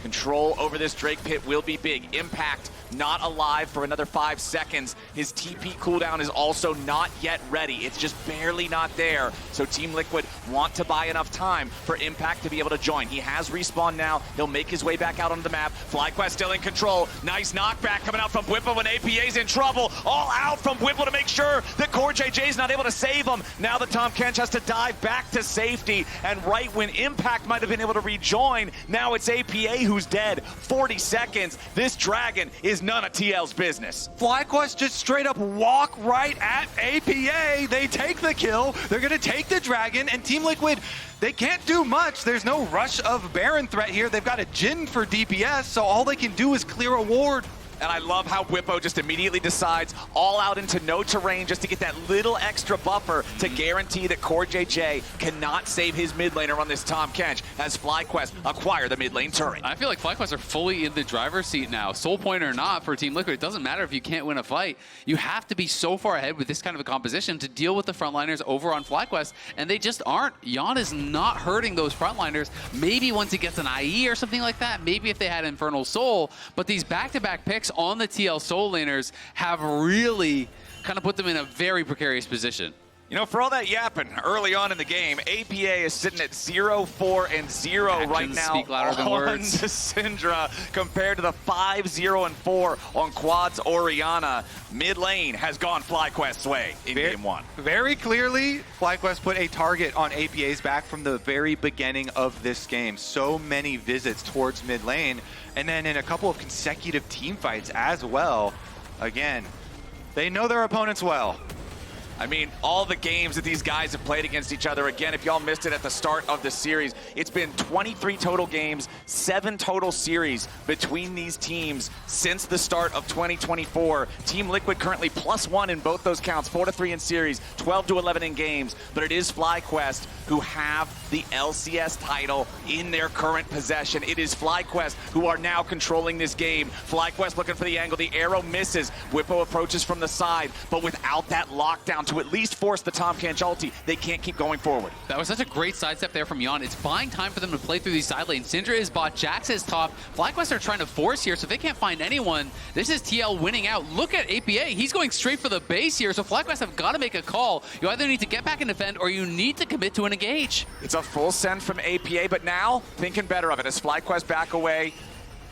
Control over this Drake pit will be big. Impact not alive for another 5 seconds. His TP cooldown is also not yet ready. It's just barely not there. So Team Liquid want to buy enough time for Impact to be able to join. He has respawn now. He'll make his way back out onto the map. FlyQuest still in control. Nice knockback coming out from Bwipo when APA's in trouble. All out from Bwipo to make sure that CoreJJ is not able to save him. Now the Tahm Kench has to dive back to safety. And right when Impact might have been able to rejoin, now it's APA who's dead. 40 seconds. This dragon is none of TL's business. FlyQuest just straight up walk right at APA. They take the kill. They're going to take the dragon, and Team Liquid, they can't do much. There's no rush of Baron threat here. They've got a Jhin for DPS, so all they can do is clear a ward. And I love how Bwipo just immediately decides all out into no terrain just to get that little extra buffer to guarantee that CoreJJ cannot save his mid laner on this Tahm Kench as FlyQuest acquire the mid lane turret. I feel like FlyQuest are fully in the driver's seat now. Soul point or not for Team Liquid, it doesn't matter if you can't win a fight. You have to be so far ahead with this kind of a composition to deal with the frontliners over on FlyQuest, and they just aren't. Yeon is not hurting those frontliners. Maybe once he gets an IE or something like that, maybe if they had Infernal Soul, but these back-to-back picks on the TL Soul laners have really kind of put them in a very precarious position. You know, for all that yapping early on in the game, APA is sitting at 0-4-0 Actions right now speak louder than on words. the Syndra compared to the 5-0-4 on Quad's Orianna. Mid lane has gone FlyQuest's way in game one. Very clearly, FlyQuest put a target on APA's back from the very beginning of this game. So many visits towards mid lane, and then in a couple of consecutive team fights as well. Again, they know their opponents well. I mean, all the games that these guys have played against each other, again, if y'all missed it at the start of the series, it's been 23 total games, 7 total series between these teams since the start of 2024. Team Liquid currently +1 in both those counts, 4-3 in series, 12-11 in games, but it is FlyQuest who have the LCS title in their current possession. It is FlyQuest who are now controlling this game. FlyQuest looking for the angle, the arrow misses. Bwipo approaches from the side, but without that lockdown to at least force the Tahm Kench ulti, they can't keep going forward. That was such a great sidestep there from Yeon. It's buying time for them to play through these side lanes. Syndra is bot, Jax is top. FlyQuest are trying to force here, so if they can't find anyone, this is TL winning out. Look at APA, he's going straight for the base here, so FlyQuest have got to make a call. You either need to get back and defend, or you need to commit to an engage. It's a full send from APA, but now thinking better of it as FlyQuest back away.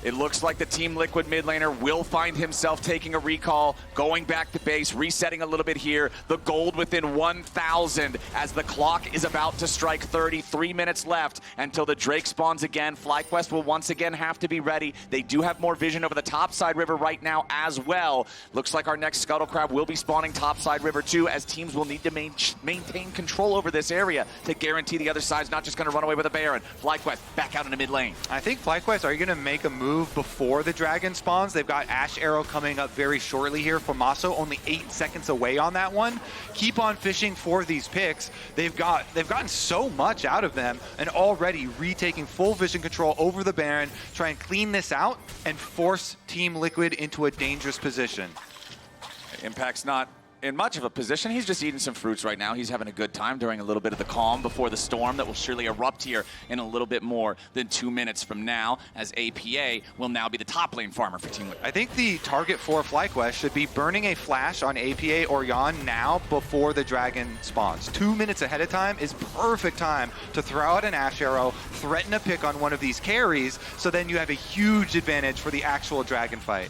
It looks like the Team Liquid mid laner will find himself taking a recall, going back to base, resetting a little bit here. The gold within 1,000 as the clock is about to strike 30. 3 minutes left until the Drake spawns again. FlyQuest will once again have to be ready. They do have more vision over the topside river right now as well. Looks like our next Scuttle Crab will be spawning topside river too, as teams will need to maintain control over this area to guarantee the other side's not just going to run away with a Baron. FlyQuest back out in the mid lane. I think FlyQuest are going to make a move before the dragon spawns. They've got Ashe Arrow coming up very shortly here from Massu, only 8 seconds away on that one. Keep on fishing for these picks. They've gotten so much out of them, and already retaking full vision control over the Baron, try and clean this out and force Team Liquid into a dangerous position. Impact's not in much of a position. He's just eating some fruits right now. He's having a good time during a little bit of the calm before the storm that will surely erupt here in a little bit more than 2 minutes from now, as APA will now be the top lane farmer for Team Liquid. I think the target for FlyQuest should be burning a flash on APA or Yeon now before the dragon spawns. 2 minutes ahead of time is perfect time to throw out an Ashe Arrow, threaten a pick on one of these carries, so then you have a huge advantage for the actual dragon fight.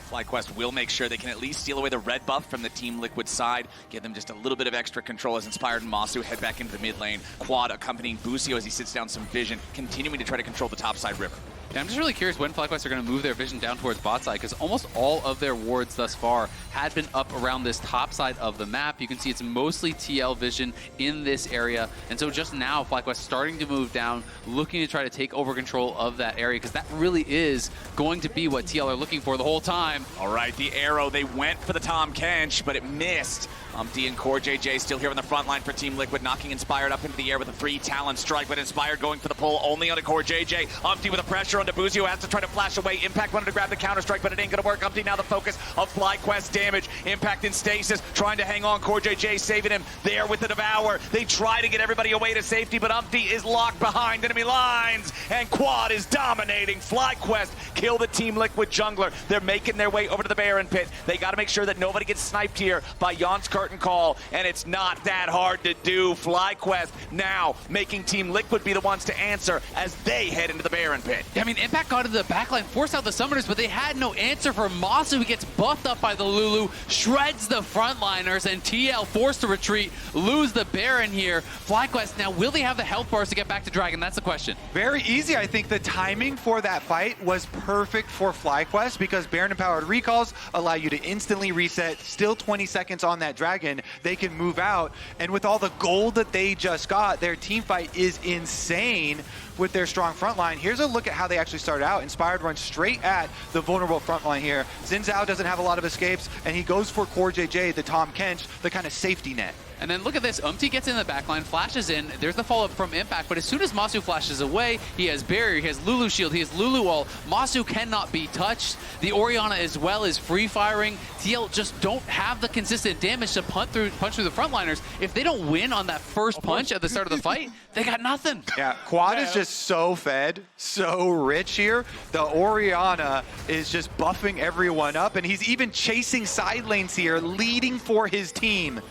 FlyQuest will make sure they can at least steal away the red buff from the Team Liquid side, give them just a little bit of extra control as Inspired and Massu head back into the mid lane. Quad accompanying Busio as he sits down some vision, continuing to try to control the top side river. Yeah, I'm just really curious when FlyQuest are going to move their vision down towards bot side, because almost all of their wards thus far had been up around this top side of the map. You can see it's mostly TL vision in this area, and so just now FlyQuest starting to move down, looking to try to take over control of that area, because that really is going to be what TL are looking for the whole time. All right, the arrow, they went for the Tahm Kench, but it missed. UmTi and CoreJJ still here on the front line for Team Liquid, knocking Inspired up into the air with a 3 Talon strike, but Inspired going for the pull only onto CoreJJ. UmTi with a pressure onto Busio, has to try to flash away. Impact wanted to grab the counter strike, but it ain't gonna work. UmTi now the focus of FlyQuest damage. Impact in stasis, trying to hang on. CoreJJ saving him there with the Devour. They try to get everybody away to safety, but UmTi is locked behind enemy lines, and Quad is dominating. FlyQuest kill the Team Liquid jungler. They're making their way over to the Baron pit. They gotta make sure that nobody gets sniped here by Yeon's curtain call, and it's not that hard to do. FlyQuest now making Team Liquid be the ones to answer as they head into the Baron pit. I mean, Impact got into the backline, forced out the summoners, but they had no answer for Massu, who gets buffed up by the Lulu, shreds the frontliners, and TL forced to retreat, lose the Baron here. FlyQuest now, will they have the health bars to get back to Dragon? That's the question. Very easy. I think the timing for that fight was perfect for FlyQuest, because Baron empowered recalls allow you to instantly reset, still 20 seconds on that Dragon. They can move out, and with all the gold that they just got, their team fight is insane with their strong front line. Here's a look at how they actually started out. Inspired runs straight at the vulnerable front line here. Xin Zhao doesn't have a lot of escapes, and he goes for CoreJJ, the Tahm Kench, the kind of safety net. And then look at this, UmTi gets in the backline, flashes in, there's the follow-up from Impact, but as soon as Massu flashes away, he has Barrier, he has Lulu shield, he has Lulu ult. Massu cannot be touched. The Orianna as well is free-firing. TL just don't have the consistent damage to punch through the frontliners. If they don't win on that first punch at the start of the fight, they got nothing. Yeah, Quad is just so fed, so rich here. The Orianna is just buffing everyone up, and he's even chasing side lanes here, leading for his team.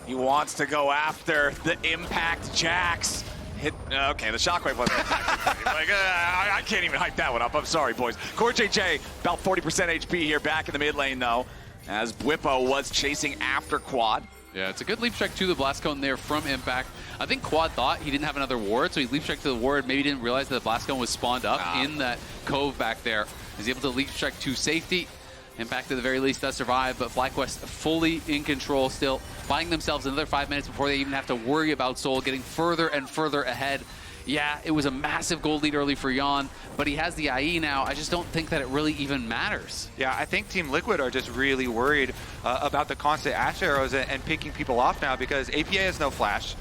He wants to go after the Impact Jax. Okay, the Shockwave wasn't like, I can't even hype that one up. I'm sorry, boys. CoreJJ, about 40% HP here back in the mid lane, though, as Bwipo was chasing after Quad. Yeah, it's a good leap strike to the blast cone there from Impact. I think Quad thought he didn't have another ward, so he leap strike to the ward, maybe didn't realize that the blast cone was spawned up in that cove back there. He's able to leap strike to safety. Impact at the very least does survive, but FlyQuest fully in control still, buying themselves another 5 minutes before they even have to worry about Soul, getting further and further ahead. Yeah, it was a massive gold lead early for Yeon, but he has the IE now. I just don't think that it really even matters. Yeah, I think Team Liquid are just really worried about the constant Ashe arrows and picking people off now, because APA has no flash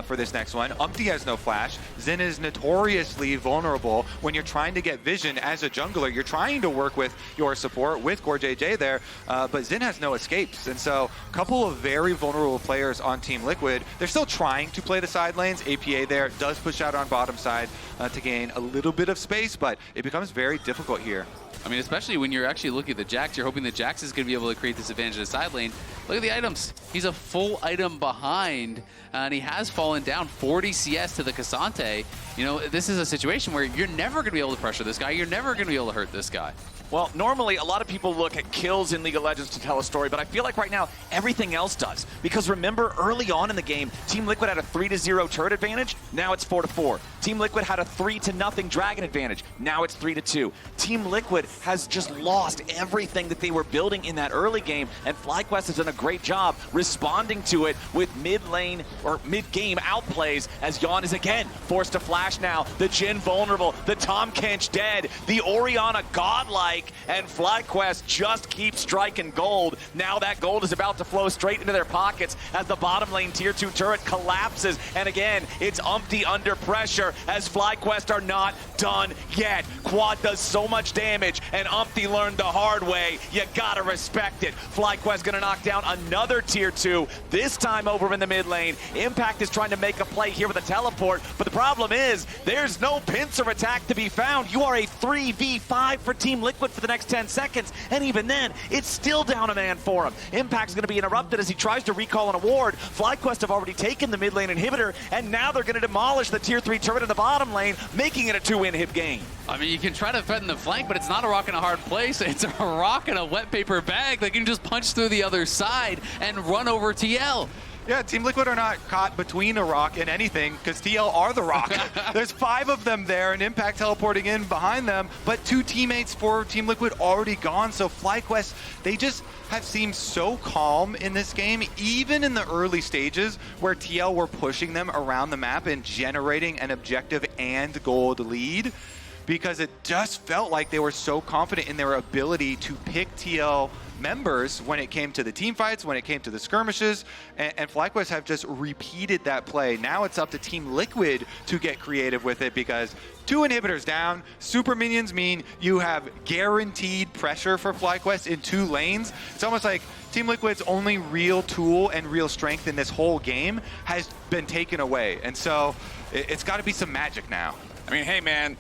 for this next one. UmTi has no flash. Xin is notoriously vulnerable when you're trying to get vision as a jungler. You're trying to work with your support with CoreJJ there, but Xin has no escapes. And so a couple of very vulnerable players on Team Liquid. They're still trying to play the side lanes. APA there does push out on bottom side to gain a little bit of space, but it becomes very difficult here. I mean, especially when you're actually looking at the Jax, you're hoping that Jax is going to be able to create this advantage in the side lane. Look at the items. He's a full item behind, and he has fallen down 40 CS to the Cassante. You know, this is a situation where you're never going to be able to pressure this guy. You're never going to be able to hurt this guy. Well, normally a lot of people look at kills in League of Legends to tell a story, but I feel like right now everything else does. Because remember, early on in the game, Team Liquid had a 3-0 turret advantage. Now it's 4-4. Team Liquid had a 3-0 Dragon advantage. Now it's 3-2. Team Liquid has just lost everything that they were building in that early game, and FlyQuest has done a great job responding to it with mid-lane or mid-game outplays, as Yeon is again forced to flash now. The Jhin vulnerable, the Tahm Kench dead, the Orianna godlike, and FlyQuest just keep striking gold. Now that gold is about to flow straight into their pockets as the bottom lane tier 2 turret collapses, and again, it's UmTi under pressure as FlyQuest are not done yet. Quad does so much damage, and UmTi learned the hard way. You gotta respect it. FlyQuest gonna knock down another tier 2, this time over in the mid lane. Impact is trying to make a play here with a teleport, but the problem is there's no pincer attack to be found. You are a 3v5 for Team Liquid for the next 10 seconds, and even then, it's still down a man for him. Impact's gonna be interrupted as he tries to recall an award. FlyQuest have already taken the mid lane inhibitor, and now they're gonna demolish the tier 3 turret in the bottom lane, making it a 2-inhib game. I mean, you can try to threaten the flank, but it's not a rock in a hard place. It's a rock in a wet paper bag that can just punch through the other side and run over TL. Yeah, Team Liquid are not caught between a rock and anything because TL are the rock. There's 5 of them there and Impact teleporting in behind them, but 2 teammates for Team Liquid already gone. So FlyQuest, they just have seemed so calm in this game, even in the early stages where TL were pushing them around the map and generating an objective and gold lead, because it just felt like they were so confident in their ability to pick TL members when it came to the team fights, when it came to the skirmishes, and FlyQuest have just repeated that play. Now it's up to Team Liquid to get creative with it, because 2 inhibitors down, super minions mean you have guaranteed pressure for FlyQuest in 2 lanes. It's almost like Team Liquid's only real tool and real strength in this whole game has been taken away. And so it's got to be some magic now. I mean, hey man,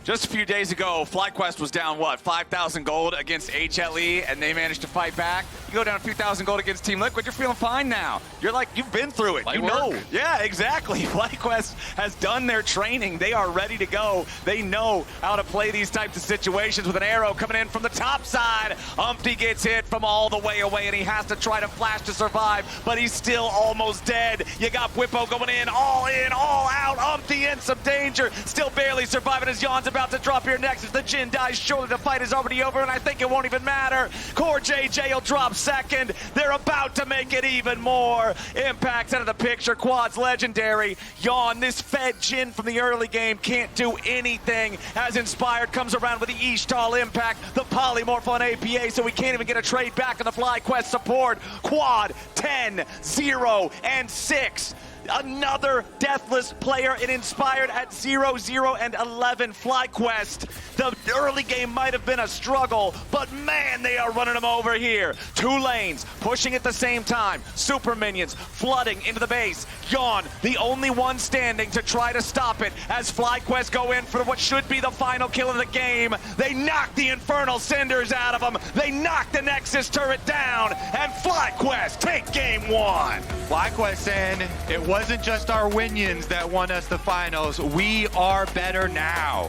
just a few days ago, FlyQuest was down, what, 5,000 gold against HLE, and they managed to fight back. You go down a few thousand gold against Team Liquid, you're feeling fine now. You're like, you've been through it. Light you work. know. Yeah, exactly. FlyQuest has done their training. They are ready to go. They know how to play these types of situations with an arrow coming in from the top side. UmTi gets hit from all the way away, and he has to try to flash to survive, but he's still almost dead. You got Bwipo going in, all out. UmTi in some danger, still barely surviving as Yeon's about to drop here next. If the Jhin dies, surely the fight is already over, and I think it won't even matter. CoreJJ will drop second. They're about to make it even more. Impact's out of the picture. Quad's legendary. Yeon, this fed Jhin from the early game, can't do anything. As Inspired comes around with the Ishtal impact, the polymorph on APA, so we can't even get a trade back on the FlyQuest support. Quad 10, 0, and 6. Another deathless player in Inspired at 0, 0, and 11. FlyQuest, the early game might have been a struggle, but man, they are running them over here. 2 lanes, pushing at the same time. Super minions flooding into the base. Yeon, the only one standing to try to stop it as FlyQuest go in for what should be the final kill of the game. They knock the Infernal Cinders out of them. They knock the Nexus turret down, and FlyQuest take game 1. FlyQuest saying, it wasn't just our Winions that won us the finals. We are better now.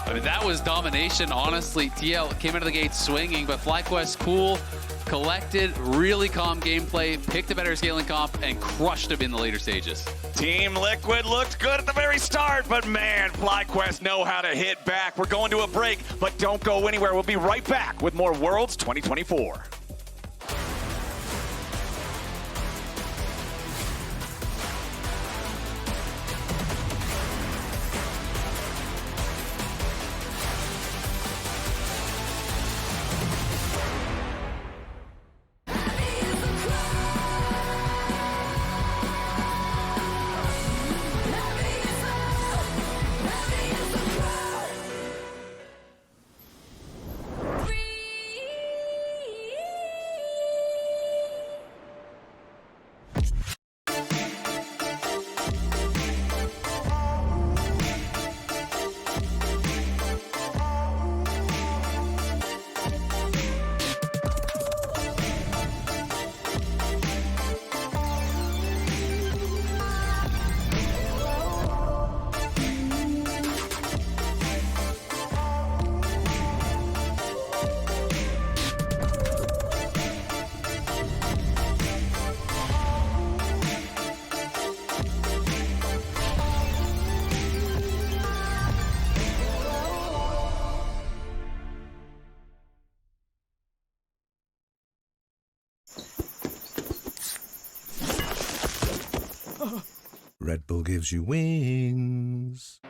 I mean, that was domination, honestly. TL came out of the gate swinging, but FlyQuest cool, collected, really calm gameplay, picked a better scaling comp, and crushed him in the later stages. Team Liquid looked good at the very start, but man, FlyQuest know how to hit back. We're going to a break, but don't go anywhere. We'll be right back with more Worlds 2024. Red Bull gives you wings.